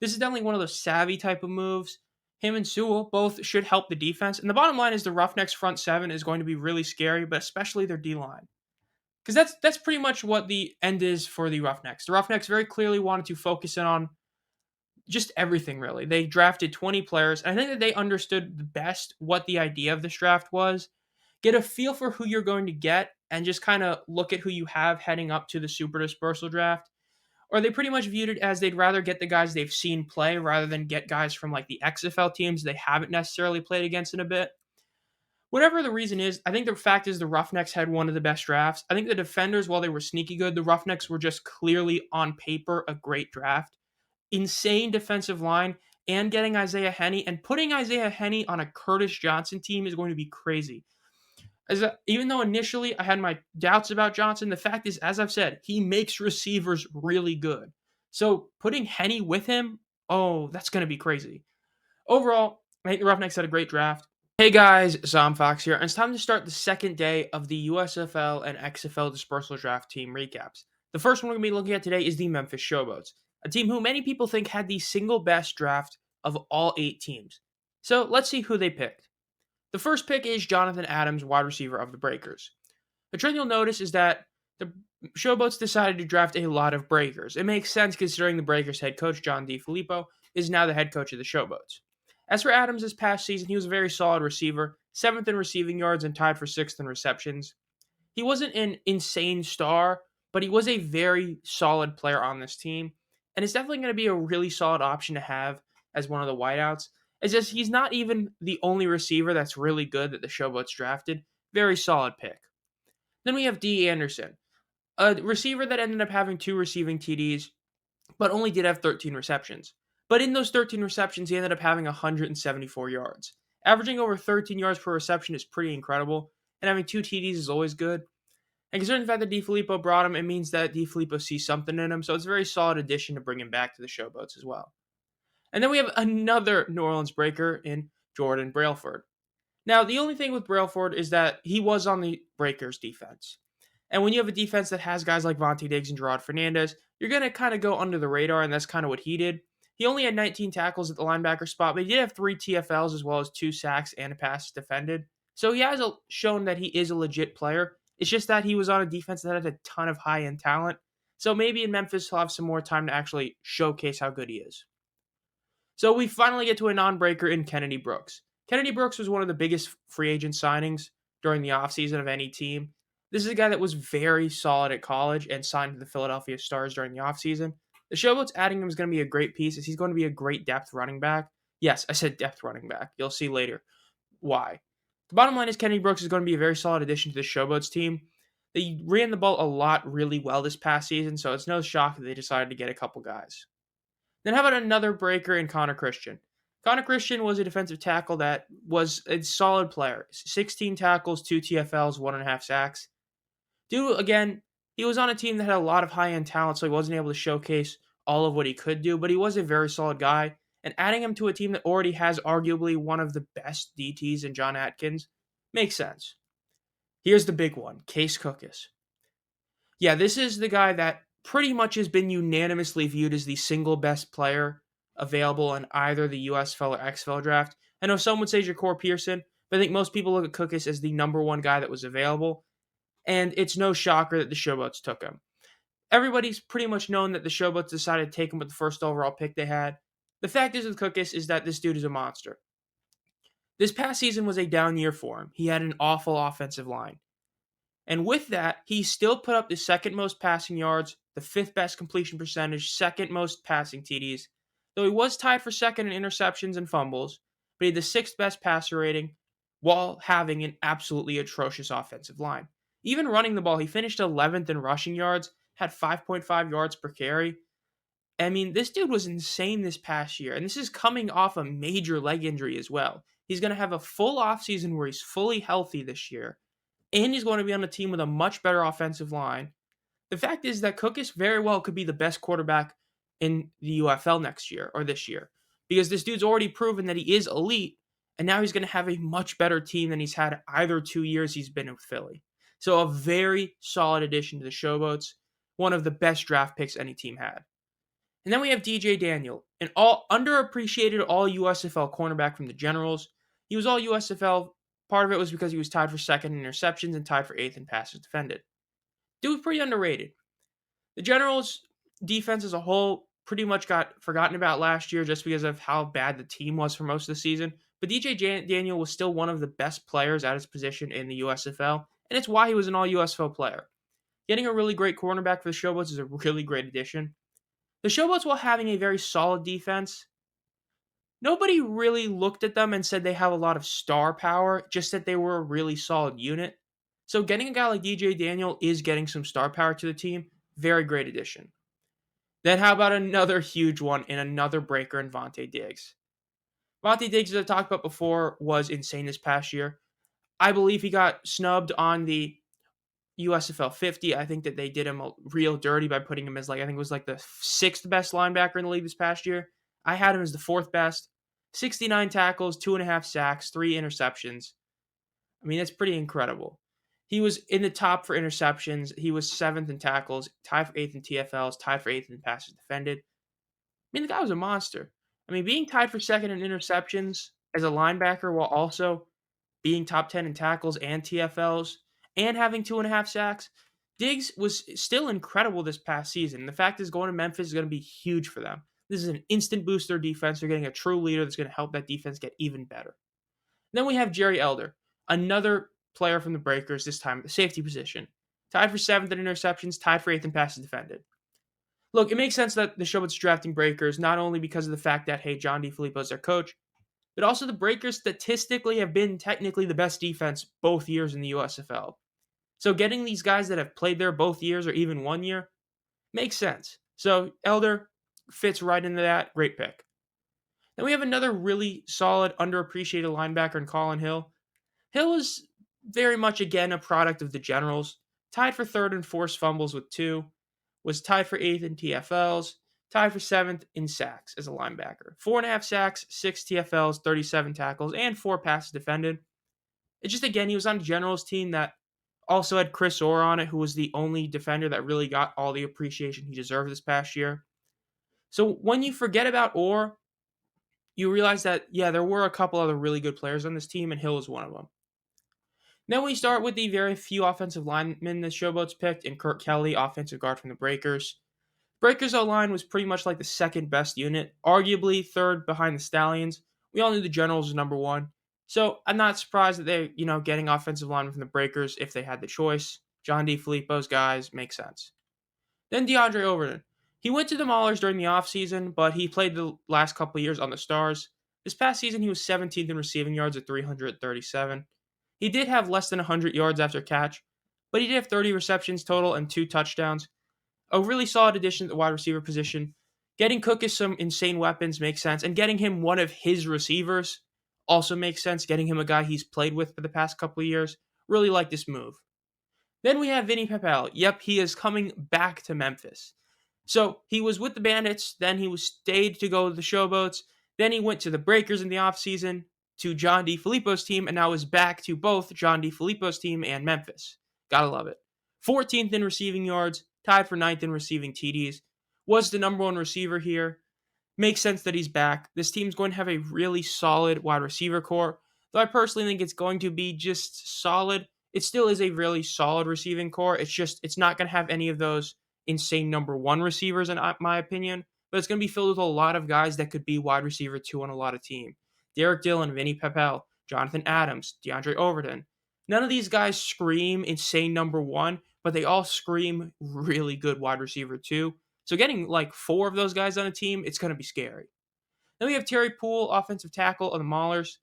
This is definitely one of those savvy type of moves. Him and Sewell both should help the defense. And the bottom line is the Roughnecks front seven is going to be really scary, but especially their D line. Because that's pretty much what the end is for the Roughnecks. The Roughnecks very clearly wanted to focus in on just everything, really. They drafted 20 players, and I think that they understood the best what the idea of this draft was. Get a feel for who you're going to get, and just kind of look at who you have heading up to the Super Dispersal draft. Or they pretty much viewed it as they'd rather get the guys they've seen play rather than get guys from like the XFL teams they haven't necessarily played against in a bit. Whatever the reason is, I think the fact is the Roughnecks had one of the best drafts. I think the defenders, while they were sneaky good, the Roughnecks were just clearly on paper a great draft. Insane defensive line, and getting Isaiah Henney and putting Isaiah Henney on a Curtis Johnson team is going to be crazy. Even though initially I had my doubts about Johnson, the fact is, as I've said, he makes receivers really good. So putting Henney with him, oh, that's going to be crazy. Overall, I think the Roughnecks had a great draft. Hey guys, Zom Fox here, and it's time to start the second day of the USFL and XFL Dispersal Draft team recaps. The first one we're going to be looking at today is the Memphis Showboats, a team who many people think had the single best draft of all 8 teams. So let's see who they picked. The first pick is Jonathan Adams, wide receiver of the Breakers. The trend you'll notice is that the Showboats decided to draft a lot of Breakers. It makes sense considering the Breakers head coach, John DeFilippo, is now the head coach of the Showboats. As for Adams this past season, he was a very solid receiver, 7th in receiving yards and tied for 6th in receptions. He wasn't an insane star, but he was a very solid player on this team, and it's definitely going to be a really solid option to have as one of the wideouts. It's just he's not even the only receiver that's really good that the Showboats drafted. Very solid pick. Then we have D. Anderson, a receiver that ended up having 2 receiving TDs, but only did have 13 receptions. But in those 13 receptions, he ended up having 174 yards. Averaging over 13 yards per reception is pretty incredible, and having 2 TDs is always good. And considering the fact that DeFilippo brought him, it means that DeFilippo sees something in him, so it's a very solid addition to bring him back to the Showboats as well. And then we have another New Orleans Breaker in Jordan Brailford. Now, the only thing with Brailford is that he was on the Breakers defense. And when you have a defense that has guys like Vontae Diggs and Gerard Fernandez, you're going to kind of go under the radar, and that's kind of what he did. He only had 19 tackles at the linebacker spot, but he did have 3 TFLs as well as 2 sacks and a pass defended. So he has shown that he is a legit player. It's just that he was on a defense that had a ton of high-end talent. So maybe in Memphis he'll have some more time to actually showcase how good he is. So we finally get to a non-breaker in Kennedy Brooks. Kennedy Brooks was one of the biggest free agent signings during the offseason of any team. This is a guy that was very solid at college and signed to the Philadelphia Stars during the offseason. The Showboats adding him is going to be a great piece as he's going to be a great depth running back. Yes, I said depth running back. You'll see later why. The bottom line is Kennedy Brooks is going to be a very solid addition to the Showboats team. They ran the ball a lot really well this past season, so it's no shock that they decided to get a couple guys. Then how about another breaker in Connor Christian? Connor Christian was a defensive tackle that was a solid player. 16 tackles, 2 TFLs, 1.5 sacks. Dude, again, he was on a team that had a lot of high-end talent, so he wasn't able to showcase all of what he could do, but he was a very solid guy. And adding him to a team that already has arguably one of the best DTs in John Atkins makes sense. Here's the big one, Case Cookus. Yeah, this is the guy that pretty much has been unanimously viewed as the single best player available in either the USFL or XFL draft. I know some would say Ja'Cour Pearson, but I think most people look at Cookus as the number one guy that was available. And it's no shocker that the Showboats took him. Everybody's pretty much known that the Showboats decided to take him with the first overall pick they had. The fact is with Cookus is that this dude is a monster. This past season was a down year for him. He had an awful offensive line. And with that, he still put up the 2nd most passing yards, the 5th best completion percentage, 2nd most passing TDs. Though he was tied for 2nd in interceptions and fumbles, but he had the 6th best passer rating while having an absolutely atrocious offensive line. Even running the ball, he finished 11th in rushing yards, had 5.5 yards per carry. I mean, this dude was insane this past year, and this is coming off a major leg injury as well. He's going to have a full offseason where he's fully healthy this year, and he's going to be on a team with a much better offensive line. The fact is that Cookus very well could be the best quarterback in the UFL next year, or this year. because this dude's already proven that he is elite, and now he's going to have a much better team than he's had either 2 years he's been with Philly. So a very solid addition to the Showboats, one of the best draft picks any team had. And then we have DJ Daniel, an all underappreciated all USFL cornerback from the Generals. He was all USFL. Part of it was because he was tied for second in interceptions and tied for eighth in passes defended. Dude was pretty underrated. The Generals defense as a whole pretty much got forgotten about last year just because of how bad the team was for most of the season. But DJ Daniel was still one of the best players at his position in the USFL, and it's why he was an all USFL player. Getting a really great cornerback for the Showboats is a really great addition. The Showboats, while having a very solid defense, nobody really looked at them and said they have a lot of star power, just that they were a really solid unit. So getting a guy like DJ Daniel is getting some star power to the team. Very great addition. Then how about another huge one in another breaker in Vontae Diggs? Vontae Diggs, as I talked about before, was insane this past year. I believe he got snubbed on the USFL 50. I think that they did him real dirty by putting him as I think it was the sixth best linebacker in the league this past year. I had him as the fourth best. 69 tackles, 2.5 sacks, 3 interceptions. I mean, that's pretty incredible. He was in the top for interceptions. He was 7th in tackles, tied for 8th in TFLs, tied for 8th in passes defended. I mean, the guy was a monster. I mean, being tied for 2nd in interceptions as a linebacker while also being top 10 in tackles and TFLs and having 2.5 sacks, Diggs was still incredible this past season. The fact is going to Memphis is going to be huge for them. This is an instant boost to their defense. They're getting a true leader that's going to help that defense get even better. Then we have Jerry Elder, another player from the Breakers, this time at the safety position. Tied for 7th in interceptions, tied for 8th in passes defended. Look, it makes sense that the Showboats drafting Breakers, not only because of the fact that, hey, John DeFilippo is their coach, but also the Breakers statistically have been technically the best defense both years in the USFL. So getting these guys that have played there both years or even 1 year makes sense. So Elder fits right into that. Great pick. Then we have another really solid, underappreciated linebacker in Colin Hill. Hill is very much, again, a product of the Generals. Tied for 3rd in forced fumbles with 2. Was tied for 8th in TFLs. Tied for 7th in sacks as a linebacker. 4.5 sacks, 6 TFLs, 37 tackles, and 4 passes defended. It's just, again, he was on the Generals team that also had Chris Orr on it, who was the only defender that really got all the appreciation he deserved this past year. So when you forget about Orr, you realize that, yeah, there were a couple other really good players on this team, and Hill is one of them. Then we start with the very few offensive linemen the Showboats picked, and Kurt Kelly, offensive guard from the Breakers. Breakers O-line was pretty much like the second best unit, arguably third behind the Stallions. We all knew the Generals was number 1. So I'm not surprised that they're, getting offensive linemen from the Breakers if they had the choice. John DeFilippo's guys make sense. Then DeAndre Overton. He went to the Maulers during the offseason, but he played the last couple of years on the Stars. This past season, he was 17th in receiving yards at 337. He did have less than 100 yards after catch, but he did have 30 receptions total and 2 touchdowns. A really solid addition to the wide receiver position. Getting Cook is some insane weapons makes sense, and getting him one of his receivers also makes sense. Getting him a guy he's played with for the past couple of years. Really like this move. Then we have Vinny Papale. Yep, he is coming back to Memphis. So he was with the Bandits, then he stayed to go to the Showboats, then he went to the Breakers in the offseason, to John DeFilippo's team, and now is back to both John DeFilippo's team and Memphis. Gotta love it. 14th in receiving yards, tied for 9th in receiving TDs. Was the number 1 receiver here. Makes sense that he's back. This team's going to have a really solid wide receiver core. Though I personally think it's going to be just solid. It still is a really solid receiving core. It's not going to have any of those insane number 1 receivers in my opinion. But it's going to be filled with a lot of guys that could be wide receiver 2 on a lot of teams. Derek Dillon, Vinny Papale, Jonathan Adams, DeAndre Overton. None of these guys scream insane number 1, but they all scream really good wide receiver 2. So getting 4 of those guys on a team, it's going to be scary. Then we have Terry Poole, offensive tackle of the Maulers.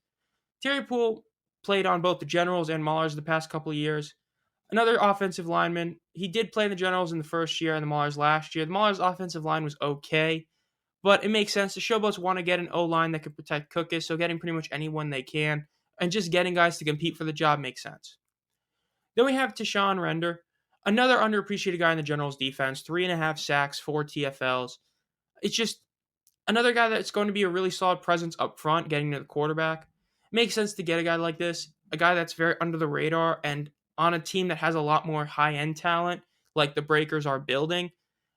Terry Poole played on both the Generals and Maulers the past couple of years. Another offensive lineman. He did play in the Generals in the first year and the Maulers last year. The Maulers' offensive line was okay, but it makes sense. The Showboats want to get an O-line that can protect Cookus, so getting pretty much anyone they can and just getting guys to compete for the job makes sense. Then we have Tashawn Render, another underappreciated guy in the Generals defense. 3.5 sacks, 4 TFLs. It's just Another guy that's going to be a really solid presence up front, getting to the quarterback. Makes sense to get a guy like this, a guy that's very under the radar and on a team that has a lot more high end talent, like the Breakers are building.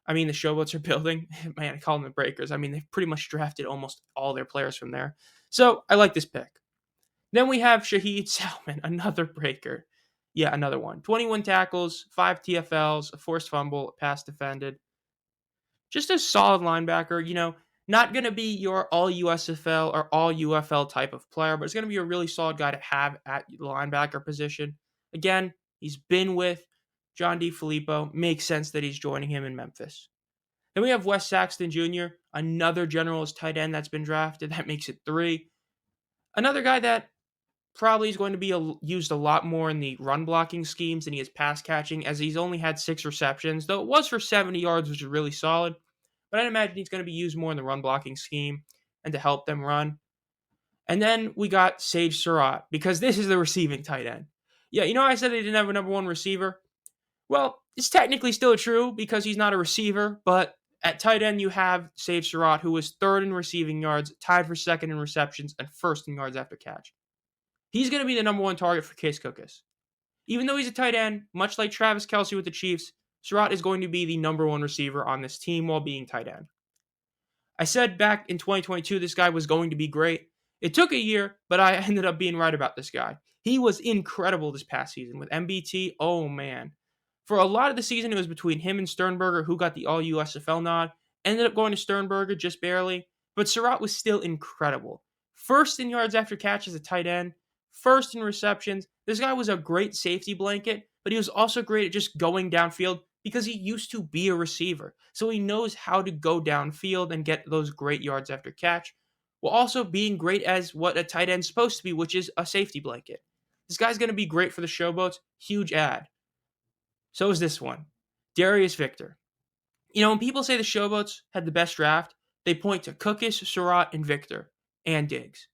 I mean, the Showboats are building. Man, I call them the Breakers. I mean, they've pretty much drafted almost all their players from there. So I like this pick. Then we have Shahid Salman, another Breaker. Yeah, another one. 21 tackles, 5 TFLs, a forced fumble, a pass defended. Just a solid linebacker, not going to be your all USFL or all UFL type of player, but it's going to be a really solid guy to have at the linebacker position. Again, he's been with John DeFilippo. Makes sense that he's joining him in Memphis. Then we have Wes Saxton Jr., another generalist tight end that's been drafted. That makes it 3. Another guy that probably is going to be used a lot more in the run blocking schemes than he is pass catching, as he's only had 6 receptions, though it was for 70 yards, which is really solid. But I'd imagine he's going to be used more in the run blocking scheme and to help them run. And then we got Sage Surratt, because this is the receiving tight end. Yeah, I said they didn't have a number 1 receiver. Well, it's technically still true because he's not a receiver, but at tight end you have Sage Surratt, who was 3rd in receiving yards, tied for 2nd in receptions, and 1st in yards after catch. He's going to be the number 1 target for Case Cookus. Even though he's a tight end, much like Travis Kelce with the Chiefs, Surratt is going to be the number 1 receiver on this team while being tight end. I said back in 2022 this guy was going to be great. It took a year, but I ended up being right about this guy. He was incredible this past season with MBT. Oh, man. For a lot of the season, it was between him and Sternberger, who got the All-USFL nod. Ended up going to Sternberger just barely, but Surratt was still incredible. 1st in yards after catch as a tight end, 1st in receptions. This guy was a great safety blanket, but he was also great at just going downfield because he used to be a receiver. So he knows how to go downfield and get those great yards after catch, while also being great as what a tight end's supposed to be, which is a safety blanket. This guy's going to be great for the Showboats. Huge ad. So is this one. Darius Victor. When people say the Showboats had the best draft, they point to Cookus, Surratt, and Victor, and Diggs.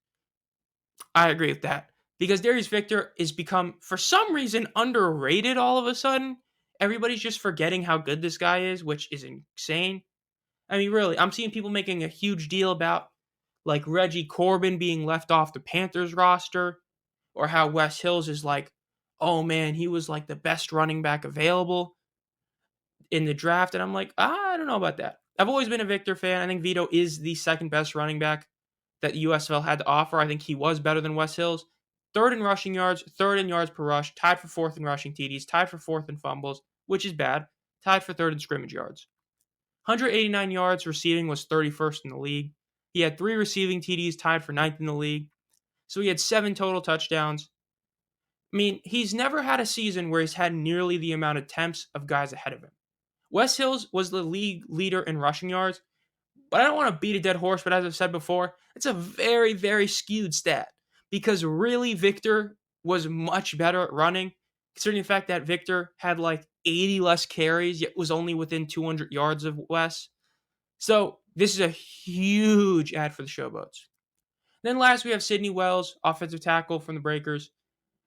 I agree with that. Because Darius Victor is become, for some reason, underrated all of a sudden. Everybody's just forgetting how good this guy is, which is insane. I mean, really, I'm seeing people making a huge deal about, like, Reggie Corbin being left off the Panthers roster, or how Wes Hills is like, oh man, he was like the best running back available in the draft. And I'm like, I don't know about that. I've always been a Victor fan. I think Vito is the 2nd best running back that USFL had to offer. I think he was better than Wes Hills. 3rd in rushing yards, 3rd in yards per rush, tied for 4th in rushing TDs, tied for 4th in fumbles, which is bad, tied for 3rd in scrimmage yards. 189 yards receiving, was 31st in the league. He had 3 receiving TDs, tied for 9th in the league. So he had 7 total touchdowns. I mean, he's never had a season where he's had nearly the amount of attempts of guys ahead of him. Wes Hills was the league leader in rushing yards, but I don't want to beat a dead horse, but as I've said before, it's a very, very skewed stat because really Victor was much better at running, considering the fact that Victor had like 80 less carries, yet was only within 200 yards of Wes. So this is a huge ad for the Showboats. Then last we have Sidney Wells, offensive tackle from the Breakers.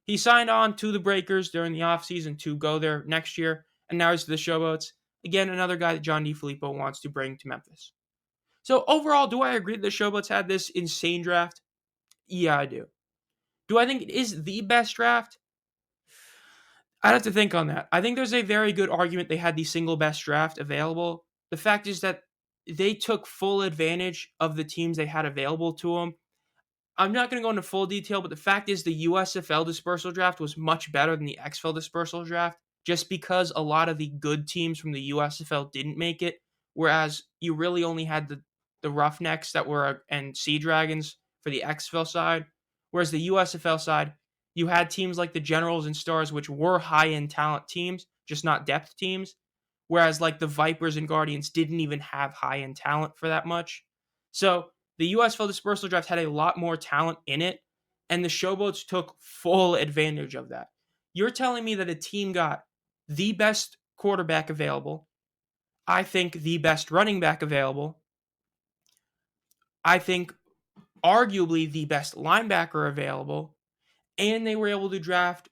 He signed on to the Breakers during the offseason to go there next year, and now he's to the Showboats. Again, another guy that John DeFilippo wants to bring to Memphis. So overall, do I agree that the Showboats had this insane draft? Yeah, I do. Do I think it is the best draft? I'd have to think on that. I think there's a very good argument they had the single best draft available. The fact is that they took full advantage of the teams they had available to them. I'm not going to go into full detail, but the fact is the USFL Dispersal draft was much better than the XFL Dispersal draft just because a lot of the good teams from the USFL didn't make it, whereas you really only had the Roughnecks that were and Sea Dragons for the XFL side, whereas the USFL side, you had teams like the Generals and Stars, which were high-end talent teams, just not depth teams, whereas like the Vipers and Guardians didn't even have high-end talent for that much. So the USFL Dispersal Draft had a lot more talent in it, and the Showboats took full advantage of that. You're telling me that a team got the best quarterback available, I think the best running back available, I think arguably the best linebacker available, and they were able to draft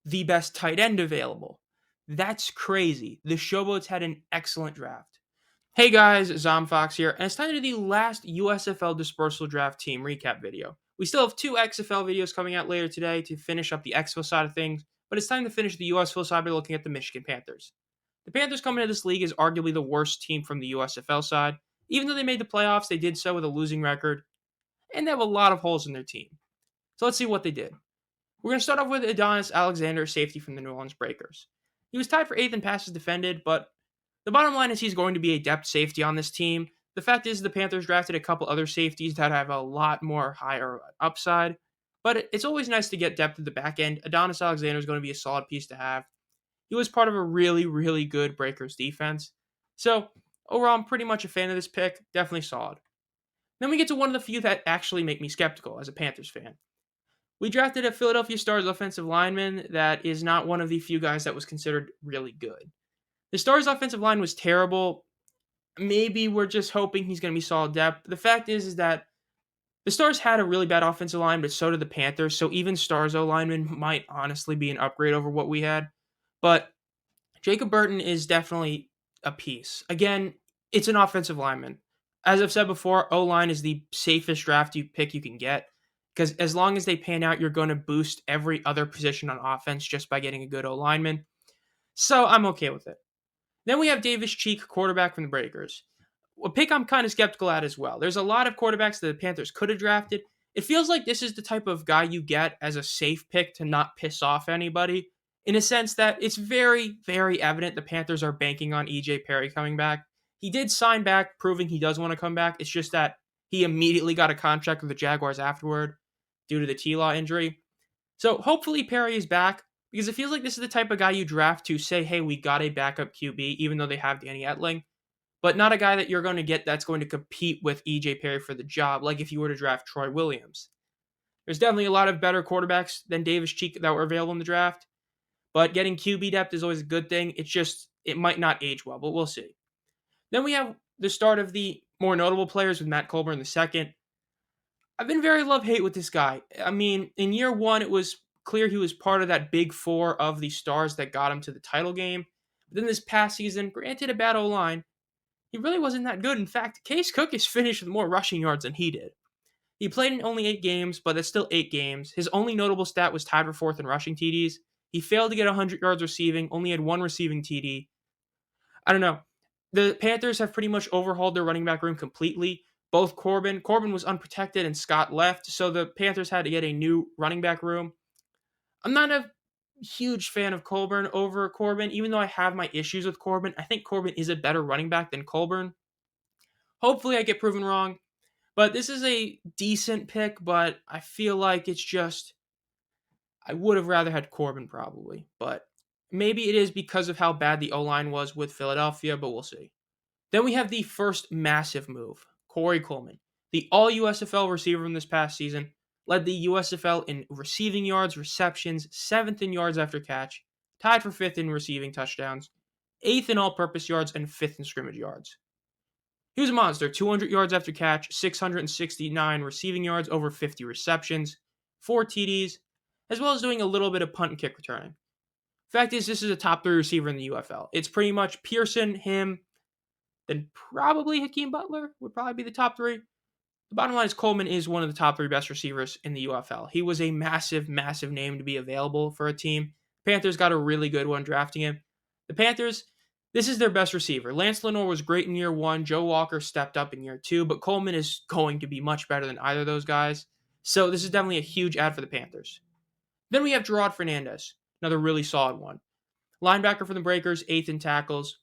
the best tight end available. That's crazy. The Showboats had an excellent draft. Hey guys, Zomfox here, and it's time to do the last USFL Dispersal Draft team recap video. We still have two XFL videos coming out later today to finish up the XFL side of things, but it's time to finish the USFL side by looking at the Michigan Panthers. The Panthers coming into this league is arguably the worst team from the USFL side. Even though they made the playoffs, they did so with a losing record, and they have a lot of holes in their team. So let's see what they did. We're going to start off with Adonis Alexander, safety from the New Orleans Breakers. He was tied for 8th in passes defended, but the bottom line is he's going to be a depth safety on this team. The fact is the Panthers drafted a couple other safeties that have a lot more higher upside, but it's always nice to get depth at the back end. Adonis Alexander is going to be a solid piece to have. He was part of a really, really good Breakers defense. So overall, I'm pretty much a fan of this pick. Definitely solid. Then we get to one of the few that actually make me skeptical as a Panthers fan. We drafted a Philadelphia Stars offensive lineman that is not one of the few guys that was considered really good. The Stars' offensive line was terrible. Maybe we're just hoping he's going to be solid depth. The fact is that the Stars had a really bad offensive line, but so did the Panthers. So even Stars' O-lineman might honestly be an upgrade over what we had. But Jacob Burton is definitely a piece. Again, it's an offensive lineman. As I've said before, O-line is the safest draft pick you can get. Because as long as they pan out, you're going to boost every other position on offense just by getting a good O-lineman. So I'm okay with it. Then we have Davis Cheek, quarterback from the Breakers. A pick I'm kind of skeptical at as well. There's a lot of quarterbacks that the Panthers could have drafted. It feels like this is the type of guy you get as a safe pick to not piss off anybody, in a sense that it's very, very evident the Panthers are banking on EJ Perry coming back. He did sign back, proving he does want to come back. It's just that he immediately got a contract with the Jaguars afterward due to the T-Law injury. So hopefully Perry is back, because it feels like this is the type of guy you draft to say, hey, we got a backup QB, even though they have Danny Etling, but not a guy that you're going to get that's going to compete with EJ Perry for the job, like if you were to draft Troy Williams. There's definitely a lot of better quarterbacks than Davis Cheek that were available in the draft, but getting QB depth is always a good thing. It's just, it might not age well, but we'll see. Then we have the start of the more notable players with Matt Colburn II. I've been very love-hate with this guy. I mean, in year one, it was clear he was part of that big four of the Stars that got him to the title game. But then this past season, granted a bad O-line, he really wasn't that good. In fact, Case Cook is finished with more rushing yards than he did. He played in only 8 games, but that's still 8 games. His only notable stat was tied for 4th in rushing TDs. He failed to get 100 yards receiving, only had 1 receiving TD. I don't know. The Panthers have pretty much overhauled their running back room completely. Both Corbin was unprotected and Scott left, so the Panthers had to get a new running back room. I'm not a huge fan of Colburn over Corbin, even though I have my issues with Corbin. I think Corbin is a better running back than Colburn. Hopefully I get proven wrong, but this is a decent pick, but I feel like it's just, I would have rather had Corbin probably, but maybe it is because of how bad the O-line was with Philadelphia, but we'll see. Then we have the first massive move. Corey Coleman, the all-USFL receiver from this past season, led the USFL in receiving yards, receptions, 7th in yards after catch, tied for 5th in receiving touchdowns, 8th in all-purpose yards, and 5th in scrimmage yards. He was a monster, 200 yards after catch, 669 receiving yards, over 50 receptions, 4 TDs, as well as doing a little bit of punt and kick returning. Fact is, this is a top 3 receiver in the UFL. It's pretty much Pearson, him, then probably Hakeem Butler would probably be the top 3. The bottom line is Coleman is one of the top 3 best receivers in the UFL. He was a massive, massive name to be available for a team. Panthers got a really good one drafting him. The Panthers, this is their best receiver. Lance Lenore was great in year 1. Joe Walker stepped up in year 2, but Coleman is going to be much better than either of those guys. So this is definitely a huge add for the Panthers. Then we have Gerard Fernandez, another really solid one. Linebacker for the Breakers, 8th in tackles.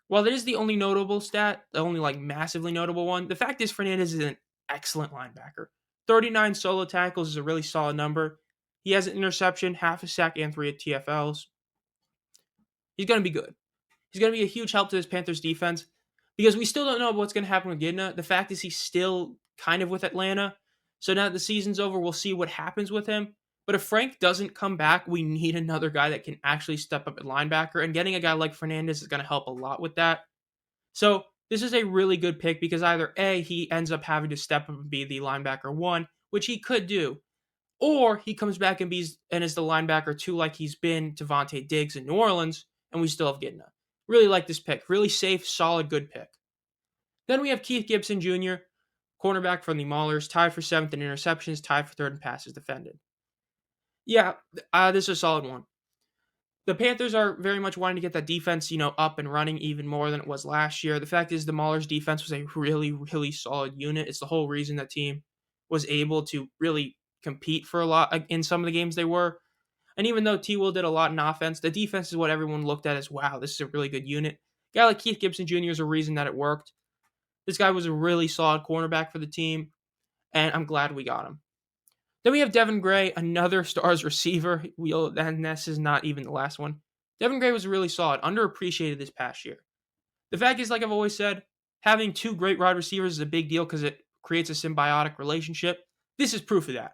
While it is the only notable stat, the only massively notable one, the fact is Fernandez is an excellent linebacker. 39 solo tackles is a really solid number. He has an interception, half a sack, and 3 TFLs. He's going to be good. He's going to be a huge help to this Panthers defense because we still don't know what's going to happen with Gidna. The fact is he's still kind of with Atlanta. So now that the season's over, we'll see what happens with him. But if Frank doesn't come back, we need another guy that can actually step up at linebacker, and getting a guy like Fernandez is going to help a lot with that. So this is a really good pick because either A, he ends up having to step up and be the linebacker 1, which he could do, or he comes back and is the linebacker 2 like he's been Devontae Diggs in New Orleans, and we still have Gidna. Really like this pick. Really safe, solid, good pick. Then we have Keith Gibson Jr., cornerback from the Maulers, tied for 7th in interceptions, tied for 3rd in passes defended. Yeah, this is a solid one. The Panthers are very much wanting to get that defense, up and running even more than it was last year. The fact is the Maulers defense was a really, really solid unit. It's the whole reason that team was able to really compete for a lot in some of the games they were. And even though T. Will did a lot in offense, the defense is what everyone looked at as, wow, this is a really good unit. A guy like Keith Gibson Jr. is a reason that it worked. This guy was a really solid cornerback for the team, and I'm glad we got him. Then we have Devin Gray, another Stars receiver. And this is not even the last one. Devin Gray was really solid, underappreciated this past year. The fact is, like I've always said, having two great wide receivers is a big deal because it creates a symbiotic relationship. This is proof of that.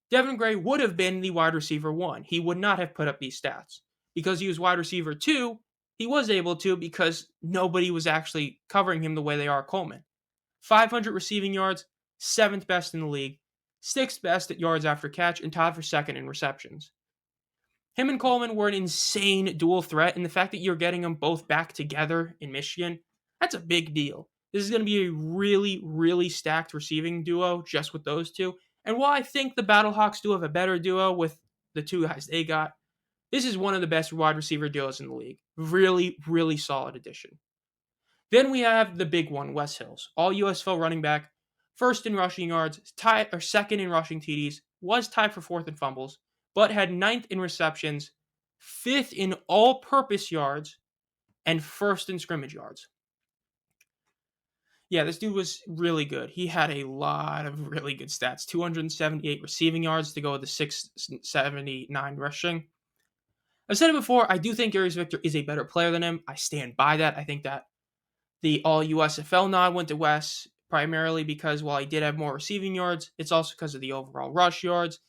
Devin Gray would have been the wide receiver 1. He would not have put up these stats. Because he was wide receiver 2, he was able to because nobody was actually covering him the way they are at Coleman. 500 receiving yards, 7th best in the league, 6th best at yards after catch, and tied for 2nd in receptions. Him and Coleman were an insane dual threat, and the fact that you're getting them both back together in Michigan, that's a big deal. This is going to be a really, really stacked receiving duo just with those two. And while I think the Battlehawks do have a better duo with the two guys they got, this is one of the best wide receiver duos in the league. Really, really solid addition. Then we have the big one, Wes Hills, all USFL running back, 1st in rushing yards, 2nd in rushing TDs, was tied for 4th in fumbles, but had 9th in receptions, 5th in all-purpose yards, and 1st in scrimmage yards. Yeah, this dude was really good. He had a lot of really good stats. 278 receiving yards to go with the 679 rushing. I've said it before, I do think Darius Victor is a better player than him. I stand by that. I think that the all-USFL nod went to Wes, primarily because while he did have more receiving yards, it's also because of the overall rush yards.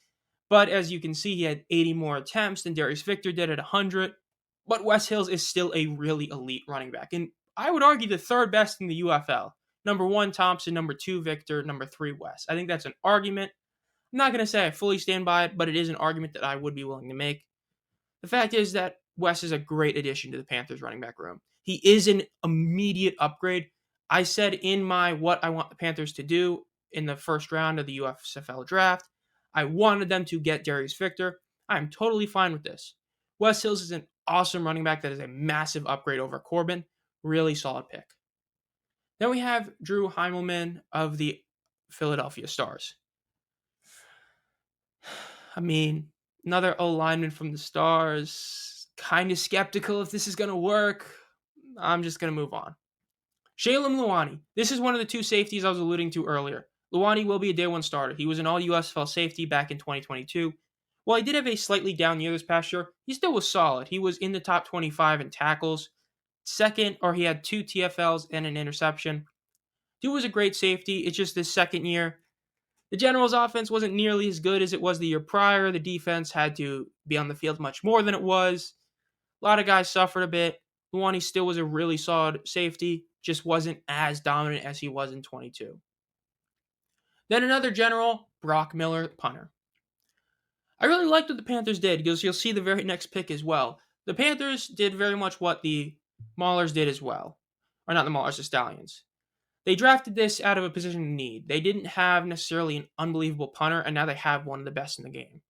But as you can see, he had 80 more attempts than Darius Victor did at 100. But Wes Hills is still a really elite running back. And I would argue the 3rd best in the UFL. Number 1, Thompson. Number 2, Victor. Number 3, Wes. I think that's an argument. I'm not going to say I fully stand by it, but it is an argument that I would be willing to make. The fact is that Wes is a great addition to the Panthers running back room. He is an immediate upgrade. I said in my what I want the Panthers to do in the first round of the USFL draft, I wanted them to get Darius Victor. I'm totally fine with this. Wes Hills is an awesome running back that is a massive upgrade over Corbin. Really solid pick. Then we have Drew Heimelman of the Philadelphia Stars. I mean, another O-lineman from the Stars. Kind of skeptical if this is going to work. I'm just going to move on. Shalem Luani. This is one of the 2 safeties I was alluding to earlier. Luani will be a day 1 starter. He was an all-USFL safety back in 2022. While he did have a slightly down year this past year, he still was solid. He was in the top 25 in tackles. He had 2 TFLs and an interception. Dude was a great safety. It's just this second year. The Generals' offense wasn't nearly as good as it was the year prior. The defense had to be on the field much more than it was. A lot of guys suffered a bit. Luani still was a really solid safety, just wasn't as dominant as he was in 22. Then another General, Brock Miller, punter. I really liked what the Panthers did because you'll see the very next pick as well. The Panthers did very much what the Maulers did as well. Or not the Maulers, the Stallions. They drafted this out of a position of need. They didn't have necessarily an unbelievable punter, and now they have one of the best in the game.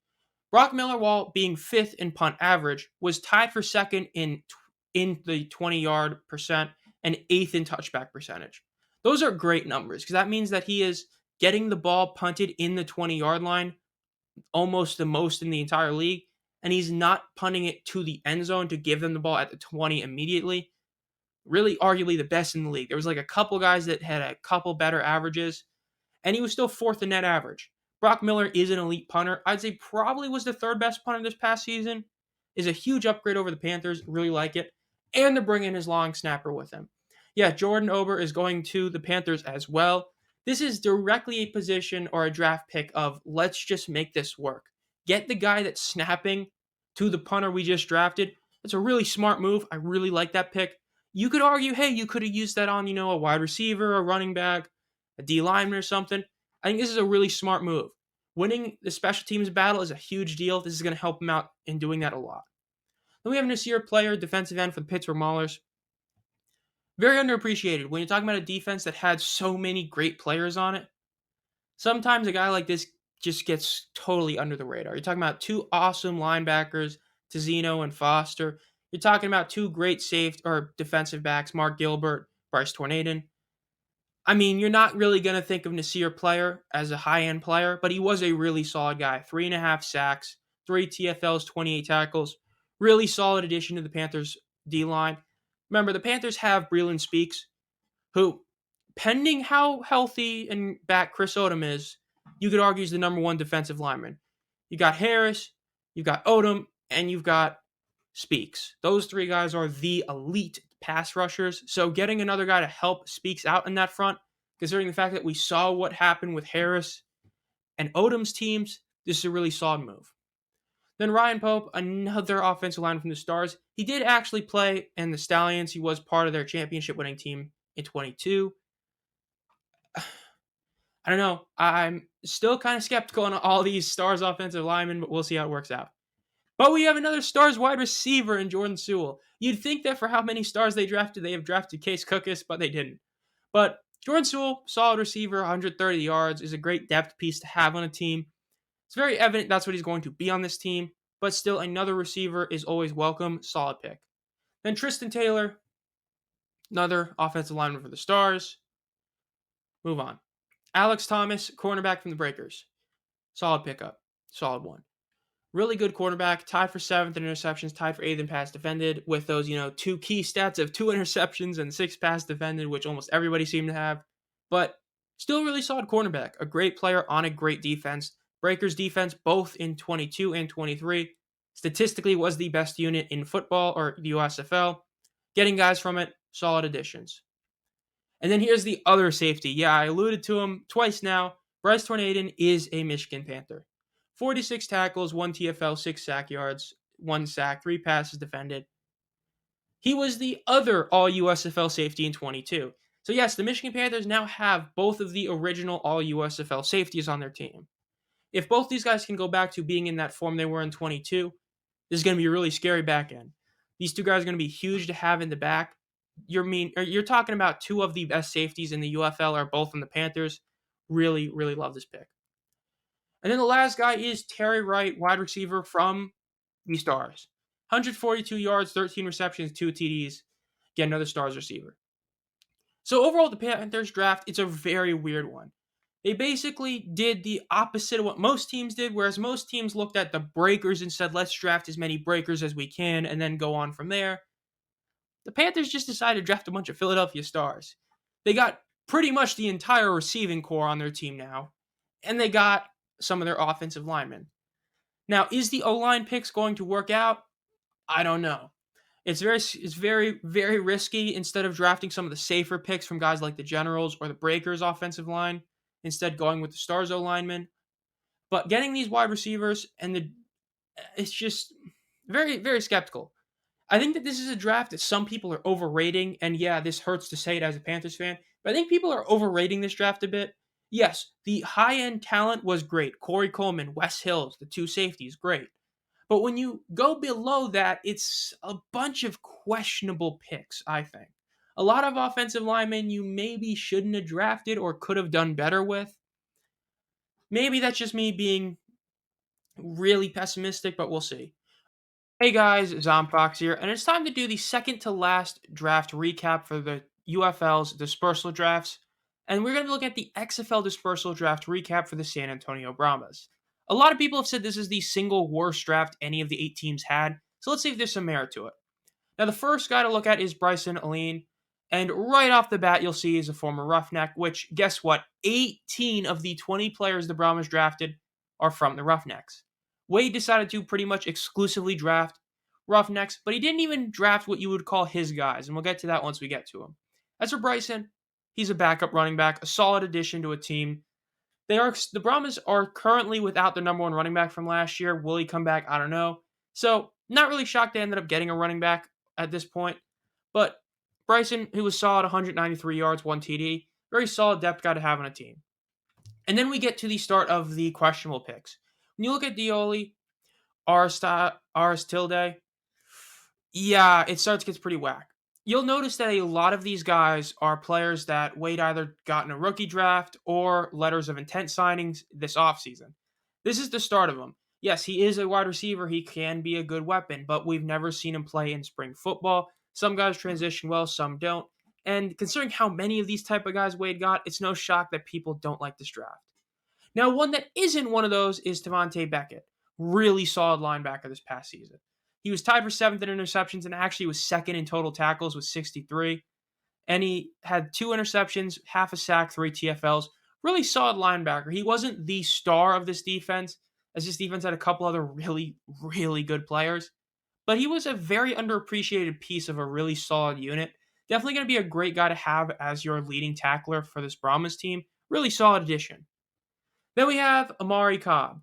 Brock Miller, while being 5th in punt average, was tied for 2nd in the 20-yard percent and 8th in touchback percentage. Those are great numbers because that means that he is getting the ball punted in the 20-yard line almost the most in the entire league, and he's not punting it to the end zone to give them the ball at the 20 immediately. Really, arguably the best in the league. There was like a couple guys that had a couple better averages, and he was still 4th in net average. Brock Miller is an elite punter. I'd say probably was the 3rd best punter this past season. Is a huge upgrade over the Panthers. Really like it. And they're bringing his long snapper with him. Yeah, Jordan Ober is going to the Panthers as well. This is directly a position or a draft pick of let's just make this work. Get the guy that's snapping to the punter we just drafted. That's a really smart move. I really like that pick. You could argue, hey, you could have used that on, a wide receiver, a running back, a D lineman or something. I think this is a really smart move. Winning the special teams battle is a huge deal. This is going to help him out in doing that a lot. Then we have Nasir Player, defensive end for the Pittsburgh Maulers. Very underappreciated. When you're talking about a defense that had so many great players on it, sometimes a guy like this just gets totally under the radar. You're talking about two awesome linebackers, Tizino and Foster. You're talking about two great safety or defensive backs, Mark Gilbert, Bryce Tornaden. I mean, you're not really going to think of Nasir Player as a high-end player, but he was a really solid guy. 3.5 sacks, 3 TFLs, 28 tackles. Really solid addition to the Panthers D-line. Remember, the Panthers have Breland Speaks, who, pending how healthy and back Chris Odom is, you could argue is the number one defensive lineman. You got Harris, you've got Odom, and you've got Speaks. Those three guys are the elite pass rushers. So getting another guy to help Speaks out in that front, considering the fact that we saw what happened with Harris and Odom's teams, this is a really solid move. Then Ryan Pope, another offensive lineman from the Stars. He did actually play in the Stallions. He was part of their championship winning team in 22. I don't know. I'm still kind of skeptical on all these Stars offensive linemen, but we'll see how it works out. But we have another Stars wide receiver in Jordan Sewell. You'd think that for how many Stars they have drafted Case Cookus, but they didn't. But Jordan Sewell, solid receiver, 130 yards, is a great depth piece to have on a team. It's very evident that's what he's going to be on this team, but still another receiver is always welcome. Solid pick. Then Tristan Taylor, another offensive lineman for the Stars. Move on. Alex Thomas, cornerback from the Breakers. Solid pickup. Solid one. Really good quarterback, tied for 7th in interceptions, tied for 8th in pass defended, with those, two key stats of 2 interceptions and 6 pass defended, which almost everybody seemed to have. But still really solid cornerback, a great player on a great defense. Breakers defense, both in 22 and 23, statistically was the best unit in football or the USFL. Getting guys from it, solid additions. And then here's the other safety. Yeah, I alluded to him twice now. Bryce Tornaden is a Michigan Panther. 46 tackles, 1 TFL, 6 sack yards, 1 sack, 3 passes defended. He was the other all-USFL safety in 22. So yes, the Michigan Panthers now have both of the original all-USFL safeties on their team. If both these guys can go back to being in that form they were in 22, this is going to be a really scary back end. These two guys are going to be huge to have in the back. You're talking about two of the best safeties in the UFL are both in the Panthers. Really, really love this pick. And then the last guy is Terry Wright, wide receiver from the Stars. 142 yards, 13 receptions, 2 TDs. Again, another Stars receiver. So overall, the Panthers draft, it's a very weird one. They basically did the opposite of what most teams did, whereas most teams looked at the breakers and said, let's draft as many breakers as we can and then go on from there. The Panthers just decided to draft a bunch of Philadelphia Stars. They got pretty much the entire receiving core on their team now, and they got some of their offensive linemen. Now, is the O-line picks going to work out? I don't know. It's very, very risky instead of drafting some of the safer picks from guys like the Generals or the Breakers offensive line, instead going with the Stars O-linemen. But getting these wide receivers it's just very, very skeptical. I think that this is a draft that some people are overrating, and yeah, this hurts to say it as a Panthers fan, but I think people are overrating this draft a bit. Yes, the high-end talent was great. Corey Coleman, Wes Hills, the two safeties, great. But when you go below that, it's a bunch of questionable picks, I think. A lot of offensive linemen you maybe shouldn't have drafted or could have done better with. Maybe that's just me being really pessimistic, but we'll see. Hey guys, Zomfox here, and it's time to do the second to last draft recap for the UFL's dispersal drafts. And we're going to look at the XFL Dispersal draft recap for the San Antonio Brahmas. A lot of people have said this is the single worst draft any of the 8 teams had, so let's see if there's some merit to it. Now, the first guy to look at is Bryson Aline, and right off the bat, you'll see he's a former Roughneck, which, guess what? 18 of the 20 players the Brahmas drafted are from the Roughnecks. Wade decided to pretty much exclusively draft Roughnecks, but he didn't even draft what you would call his guys, and we'll get to that once we get to him. As for Bryson, he's a backup running back, a solid addition to a team. The Brahmas are currently without their number one running back from last year. Will he come back? I don't know. So, not really shocked they ended up getting a running back at this point. But Bryson, who was solid, 193 yards, 1 TD, very solid depth guy to have on a team. And then we get to the start of the questionable picks. When you look at Dioli, Ars Tilde, yeah, it gets pretty whack. You'll notice that a lot of these guys are players that Wade either got in a rookie draft or letters of intent signings this offseason. This is the start of him. Yes, he is a wide receiver. He can be a good weapon, but we've never seen him play in spring football. Some guys transition well, some don't. And considering how many of these type of guys Wade got, it's no shock that people don't like this draft. Now, one that isn't one of those is Devontae Beckett. Really solid linebacker this past season. He was tied for seventh in interceptions and actually was second in total tackles with 63. And he had 2 interceptions, half a sack, 3 TFLs. Really solid linebacker. He wasn't the star of this defense, as this defense had a couple other really, really good players. But he was a very underappreciated piece of a really solid unit. Definitely going to be a great guy to have as your leading tackler for this Brahmas team. Really solid addition. Then we have Amari Cobb,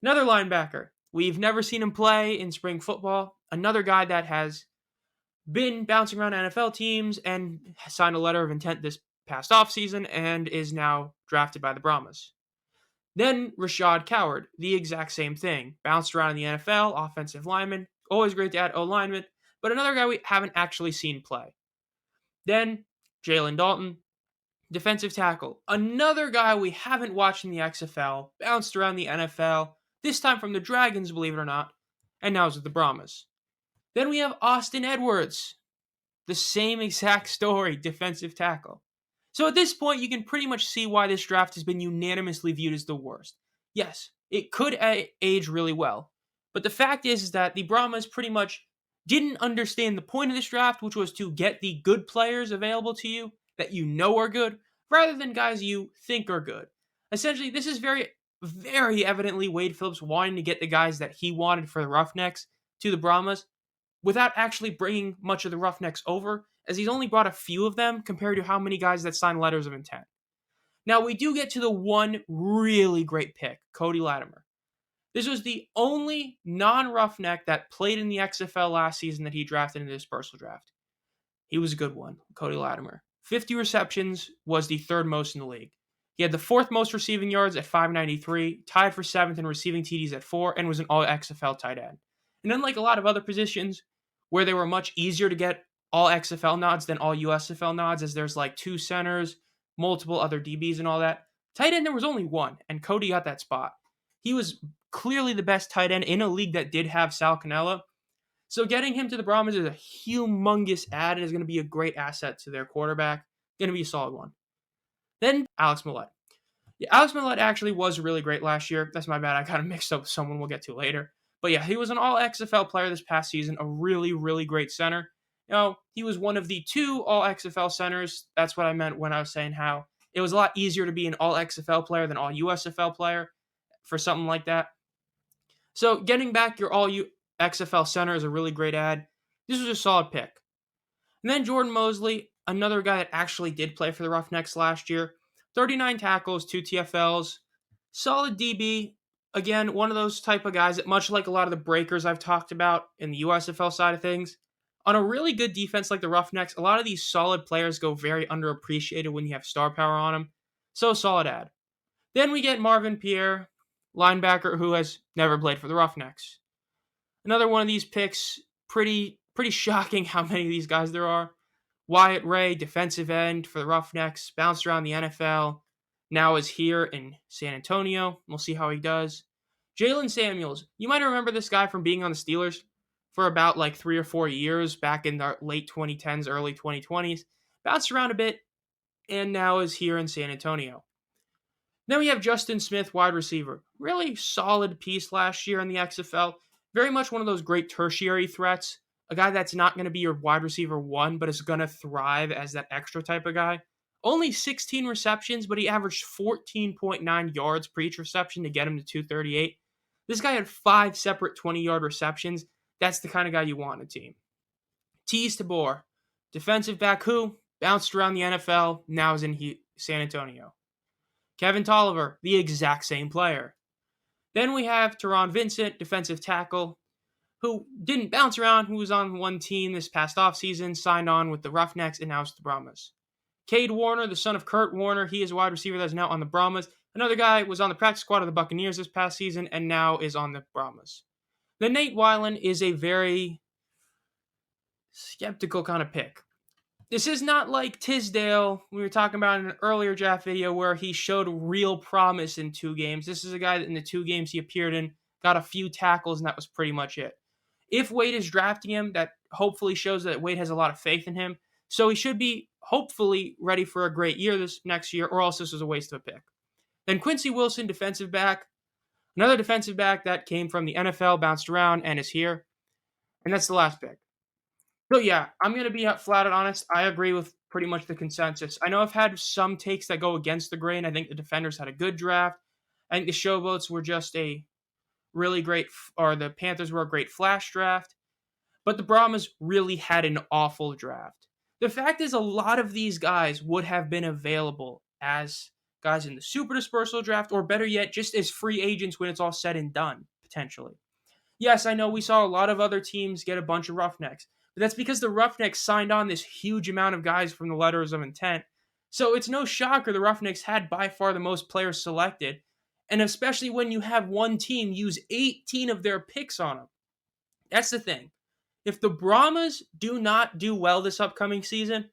another linebacker. We've never seen him play in spring football. Another guy that has been bouncing around NFL teams and signed a letter of intent this past offseason and is now drafted by the Brahmas. Then Rashad Coward, the exact same thing. Bounced around in the NFL, offensive lineman. Always great to add O-lineman, but another guy we haven't actually seen play. Then Jalen Dalton, defensive tackle. Another guy we haven't watched in the XFL, bounced around the NFL, this time from the Dragons, believe it or not, and now is with the Brahmas. Then we have Austin Edwards, the same exact story, defensive tackle. So at this point, you can pretty much see why this draft has been unanimously viewed as the worst. Yes, it could age really well, but the fact is that the Brahmas pretty much didn't understand the point of this draft, which was to get the good players available to you that you know are good, rather than guys you think are good. Essentially, this is very, very evidently Wade Phillips wanting to get the guys that he wanted for the Roughnecks to the Brahmas without actually bringing much of the Roughnecks over, as he's only brought a few of them compared to how many guys that signed letters of intent. Now, we do get to the one really great pick, Cody Latimer. This was the only non-Roughneck that played in the XFL last season that he drafted in the dispersal draft. He was a good one, Cody Latimer. 50 receptions, was the third most in the league. He had the fourth most receiving yards at 593, tied for seventh in receiving TDs at 4, and was an all XFL tight end. And unlike a lot of other positions where they were much easier to get all XFL nods than all USFL nods, as there's like 2 centers, multiple other DBs and all that, tight end there was only 1, and Cody got that spot. He was clearly the best tight end in a league that did have Sal Cannella. So getting him to the Brahmas is a humongous add and is going to be a great asset to their quarterback. Going to be a solid one. Then Alex Millett. Yeah, Alex Millett actually was really great last year. That's my bad. I kind of mixed up with someone we'll get to later. But yeah, he was an all XFL player this past season, a really, really great center. You know, he was one of the 2 all XFL centers. That's what I meant when I was saying how it was a lot easier to be an all XFL player than all USFL player for something like that. So getting back your all XFL center is a really great add. This was a solid pick. And then Jordan Mosley, another guy that actually did play for the Roughnecks last year. 39 tackles, 2 TFLs. Solid DB. Again, one of those type of guys that, much like a lot of the breakers I've talked about in the USFL side of things, on a really good defense like the Roughnecks, a lot of these solid players go very underappreciated when you have star power on them. So solid add. Then we get Marvin Pierre, linebacker who has never played for the Roughnecks. Another one of these picks, pretty shocking how many of these guys there are. Wyatt Ray, defensive end for the Roughnecks, bounced around the NFL, now is here in San Antonio. We'll see how he does. Jalen Samuels, you might remember this guy from being on the Steelers for about like 3 or 4 years back in the late 2010s, early 2020s. Bounced around a bit and now is here in San Antonio. Then we have Justin Smith, wide receiver. Really solid piece last year in the XFL. Very much one of those great tertiary threats. A guy that's not going to be your wide receiver 1, but is going to thrive as that extra type of guy. Only 16 receptions, but he averaged 14.9 yards per each reception to get him to 238. This guy had 5 separate 20-yard receptions. That's the kind of guy you want on a team. Tease Tabor, defensive back who bounced around the NFL, now is in San Antonio. Kevin Tolliver, the exact same player. Then we have Teron Vincent, defensive tackle, who didn't bounce around, who was on one team this past offseason, signed on with the Roughnecks, and now it's the Brahmas. Cade Warner, the son of Kurt Warner, he is a wide receiver that is now on the Brahmas. Another guy was on the practice squad of the Buccaneers this past season and now is on the Brahmas. Then Nate Weiland is a very skeptical kind of pick. This is not like Tisdale we were talking about in an earlier draft video where he showed real promise in 2 games. This is a guy that in the 2 games he appeared in got a few tackles, and that was pretty much it. If Wade is drafting him, that hopefully shows that Wade has a lot of faith in him. So he should be hopefully ready for a great year this next year, or else this was a waste of a pick. Then Quincy Wilson, defensive back. Another defensive back that came from the NFL, bounced around, and is here. And that's the last pick. So yeah, I'm going to be flat out honest. I agree with pretty much the consensus. I know I've had some takes that go against the grain. I think the Defenders had a good draft. I think the Showboats were just a really great, or the Panthers were a great flash draft. But the Brahmas really had an awful draft. The fact is, a lot of these guys would have been available as guys in the Super Dispersal draft, or better yet, just as free agents when it's all said and done, potentially. Yes, I know we saw a lot of other teams get a bunch of Roughnecks, but that's because the Roughnecks signed on this huge amount of guys from the letters of intent. So it's no shocker the Roughnecks had by far the most players selected, and especially when you have one team use 18 of their picks on them. That's the thing. If the Brahmas do not do well this upcoming season,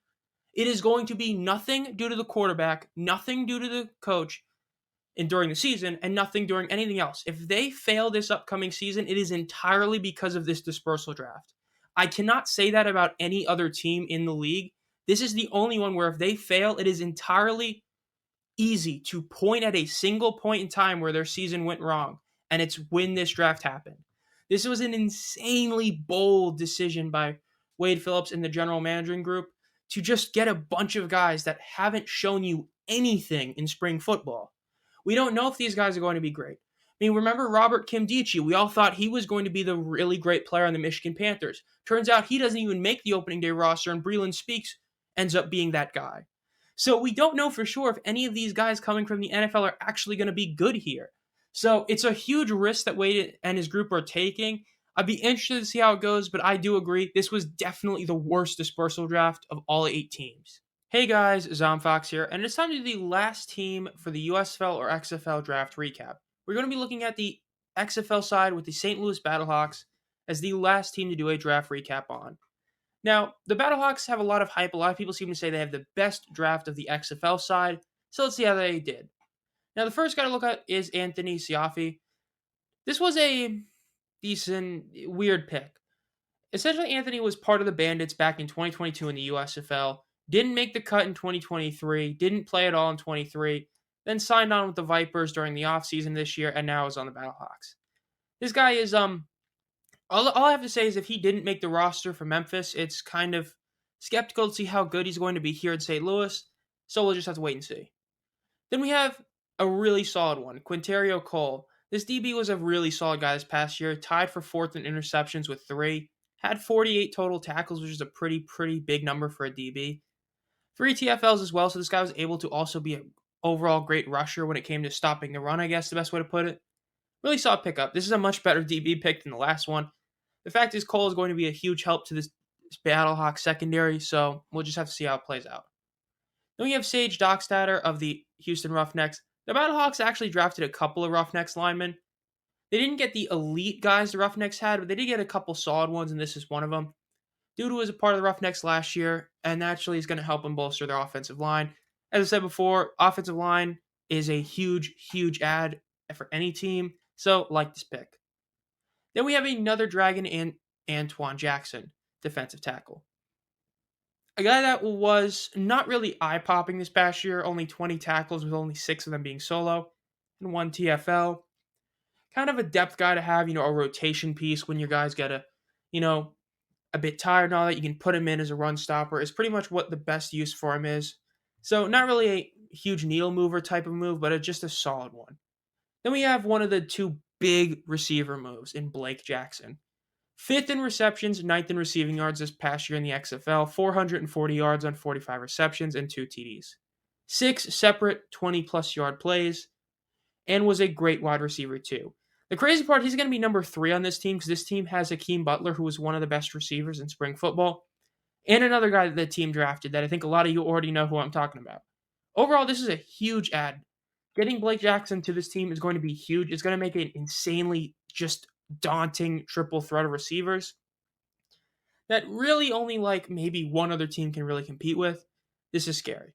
it is going to be nothing due to the quarterback, nothing due to the coach during the season, and nothing during anything else. If they fail this upcoming season, it is entirely because of this dispersal draft. I cannot say that about any other team in the league. This is the only one where if they fail, it is entirely easy to point at a single point in time where their season went wrong, and it's when this draft happened. This was an insanely bold decision by Wade Phillips and the general managing group to just get a bunch of guys that haven't shown you anything in spring football. We don't know if these guys are going to be great. I mean, remember Robert Kimdichie? We all thought he was going to be the really great player on the Michigan Panthers. Turns out he doesn't even make the opening day roster, and Breland Speaks ends up being that guy. So we don't know for sure if any of these guys coming from the NFL are actually going to be good here. So it's a huge risk that Wade and his group are taking. I'd be interested to see how it goes, but I do agree this was definitely the worst dispersal draft of all 8 teams. Hey guys, Zomfox here, and it's time to do the last team for the USFL or XFL draft recap. We're going to be looking at the XFL side with the St. Louis Battlehawks as the last team to do a draft recap on. Now, the Battlehawks have a lot of hype. A lot of people seem to say they have the best draft of the XFL side, so let's see how they did. Now, the first guy to look at is Anthony Siafi. This was a decent, weird pick. Essentially, Anthony was part of the Bandits back in 2022 in the USFL, didn't make the cut in 2023, didn't play at all in 23, then signed on with the Vipers during the offseason this year, and now is on the Battlehawks. This guy is, all I have to say is if he didn't make the roster for Memphis, it's kind of skeptical to see how good he's going to be here in St. Louis, so we'll just have to wait and see. Then we have a really solid one, Quinterio Cole. This DB was a really solid guy this past year, tied for 4th in interceptions with 3, had 48 total tackles, which is a pretty big number for a DB. 3 TFLs as well, so this guy was able to also be an overall great rusher when it came to stopping the run, I guess the best way to put it. Really solid pickup. This is a much better DB pick than the last one. The fact is Cole is going to be a huge help to this Battlehawk secondary, so we'll just have to see how it plays out. Then we have Sage Dockstader of the Houston Roughnecks. The Battlehawks actually drafted a couple of Roughnecks linemen. They didn't get the elite guys the Roughnecks had, but they did get a couple solid ones, and this is one of them. Dude was a part of the Roughnecks last year, and naturally is going to help them bolster their offensive line. As I said before, offensive line is a huge add for any team, so like this pick. Then we have another Dragon and Antoine Jackson, defensive tackle. A guy that was not really eye-popping this past year, only 20 tackles with only 6 of them being solo, and 1 TFL. Kind of a depth guy to have, a rotation piece when your guys get a bit tired and all that. You can put him in as a run stopper is pretty much what the best use for him is. So not really a huge needle mover type of move, but just a solid one. Then we have one of the 2 big receiver moves in Blake Jackson. 5th in receptions, 9th in receiving yards this past year in the XFL, 440 yards on 45 receptions and 2 TDs. 6 separate 20-plus yard plays, and was a great wide receiver too. The crazy part, he's going to be number 3 on this team because this team has Akeem Butler, who was one of the best receivers in spring football, and another guy that the team drafted that I think a lot of you already know who I'm talking about. Overall, this is a huge add. Getting Blake Jackson to this team is going to be huge. It's going to make it insanely just daunting triple threat of receivers. that really only like maybe one other team can really compete with. This is scary.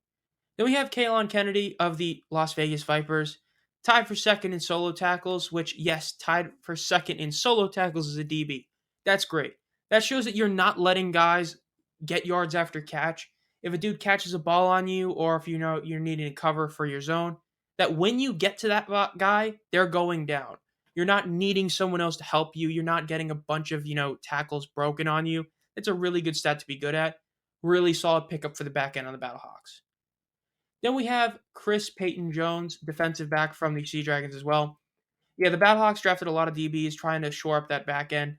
Then we have Kaylan Kennedy of the Las Vegas Vipers, tied for second in solo tackles, which, yes, tied for second in solo tackles as a DB. That's great. That shows that you're not letting guys get yards after catch. If a dude catches a ball on you, or if you know you're needing to cover for your zone, that when you get to that guy, they're going down. You're not needing someone else to help you. You're not getting a bunch of, tackles broken on you. It's a really good stat to be good at. Really solid pickup for the back end on the Battlehawks. Then we have Chris Payton-Jones, defensive back from the Sea Dragons as well. Yeah, the Battlehawks drafted a lot of DBs trying to shore up that back end.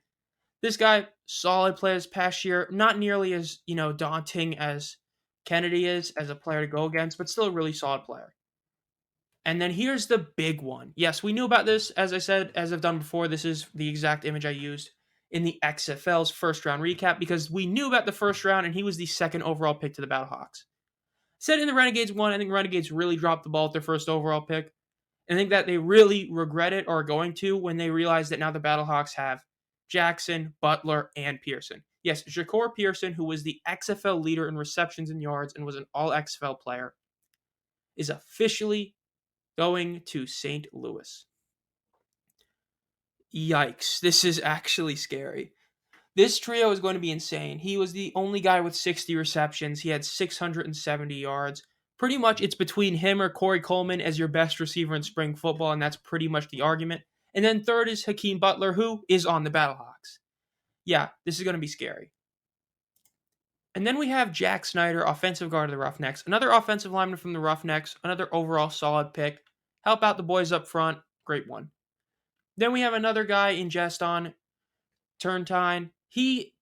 This guy, solid play this past year, not nearly as, daunting as Kennedy is as a player to go against, but still a really solid player. And then here's the big one. Yes, we knew about this, as I said, as I've done before. This is the exact image I used in the XFL's first round recap because we knew about the first round and he was the second overall pick to the Battlehawks. Said in the Renegades one, I think Renegades really dropped the ball at their first overall pick. I think that they really regret it or are going to when they realize that now the Battlehawks have Jackson, Butler, and Pearson. Yes, Shakur Pearson, who was the XFL leader in receptions and yards and was an all-XFL player, is officially going to St. Louis. Yikes, this is actually scary. This trio is going to be insane. He was the only guy with 60 receptions. He had 670 yards. Pretty much it's between him or Corey Coleman as your best receiver in spring football, and that's pretty much the argument. And then third is Hakeem Butler, who is on the Battlehawks. Yeah, this is going to be scary. And then we have Jack Snyder, offensive guard of the Roughnecks. Another offensive lineman from the Roughnecks. Another overall solid pick. Help out the boys up front. Great one. Then we have another guy in Jeston Turntine. He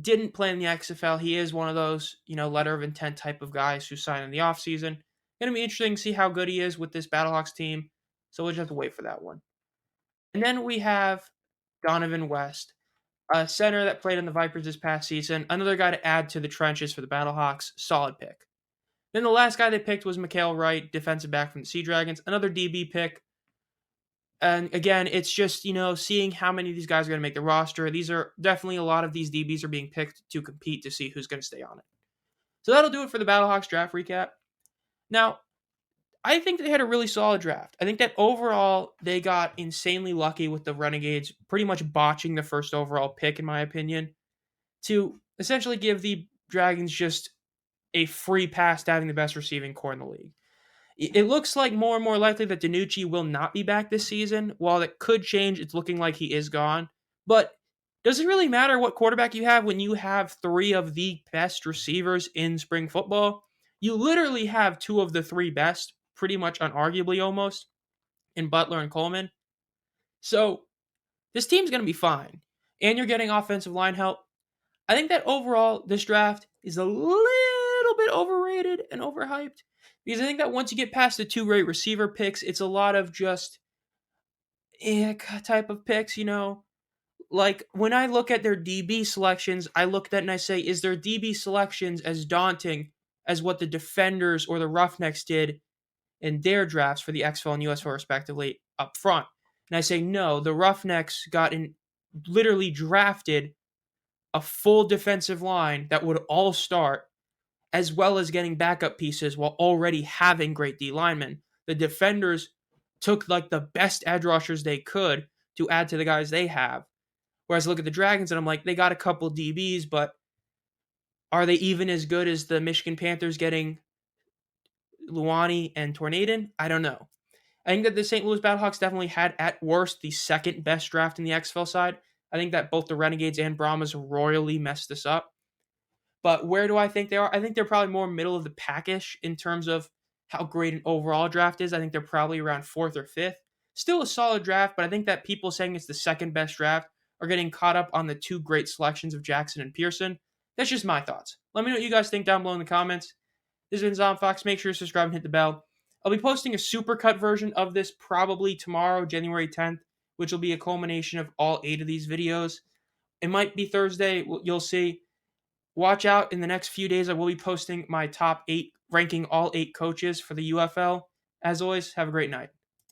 didn't play in the XFL. He is one of those, letter of intent type of guys who signed in the offseason. Going to be interesting to see how good he is with this Battlehawks team. So we'll just have to wait for that one. And then we have Donovan West, a center that played in the Vipers this past season. Another guy to add to the trenches for the Battlehawks. Solid pick. Then the last guy they picked was Mikael Wright, defensive back from the Sea Dragons. Another DB pick. And again, it's just, seeing how many of these guys are going to make the roster. These are definitely a lot of these DBs are being picked to compete to see who's going to stay on it. So that'll do it for the Battlehawks draft recap. Now, I think they had a really solid draft. I think that overall, they got insanely lucky with the Renegades pretty much botching the first overall pick, in my opinion, to essentially give the Dragons just a free pass to having the best receiving core in the league. It looks like more and more likely that DiNucci will not be back this season. While it could change, it's looking like he is gone. But does it really matter what quarterback you have when you have three of the best receivers in spring football? You literally have two of the three best, pretty much unarguably almost, in Butler and Coleman. So this team's going to be fine. And you're getting offensive line help. I think that overall, this draft is a little bit overrated and overhyped. Because I think that once you get past the two great receiver picks, it's a lot of just type of picks, Like, when I look at their DB selections, I look at that and I say, is their DB selections as daunting as what the Defenders or the Roughnecks did in their drafts for the XFL and USFL respectively up front? And I say, no, the Roughnecks literally drafted a full defensive line that would all start, as well as getting backup pieces while already having great D linemen. The Defenders took the best edge rushers they could to add to the guys they have. Whereas I look at the Dragons and I'm like, they got a couple DBs, but are they even as good as the Michigan Panthers getting Luani and Tornadon? I don't know. I think that the St. Louis Battlehawks definitely had, at worst, the second best draft in the XFL side. I think that both the Renegades and Brahmas royally messed this up. But where do I think they are? I think they're probably more middle of the pack-ish in terms of how great an overall draft is. I think they're probably around 4th or 5th. Still a solid draft, but I think that people saying it's the second best draft are getting caught up on the two great selections of Jackson and Pearson. That's just my thoughts. Let me know what you guys think down below in the comments. This has been ZomFox. Make sure to subscribe and hit the bell. I'll be posting a supercut version of this probably tomorrow, January 10th, which will be a culmination of all 8 of these videos. It might be Thursday. You'll see. Watch out in the next few days. I will be posting my top 8, ranking all 8 coaches for the UFL. As always, have a great night.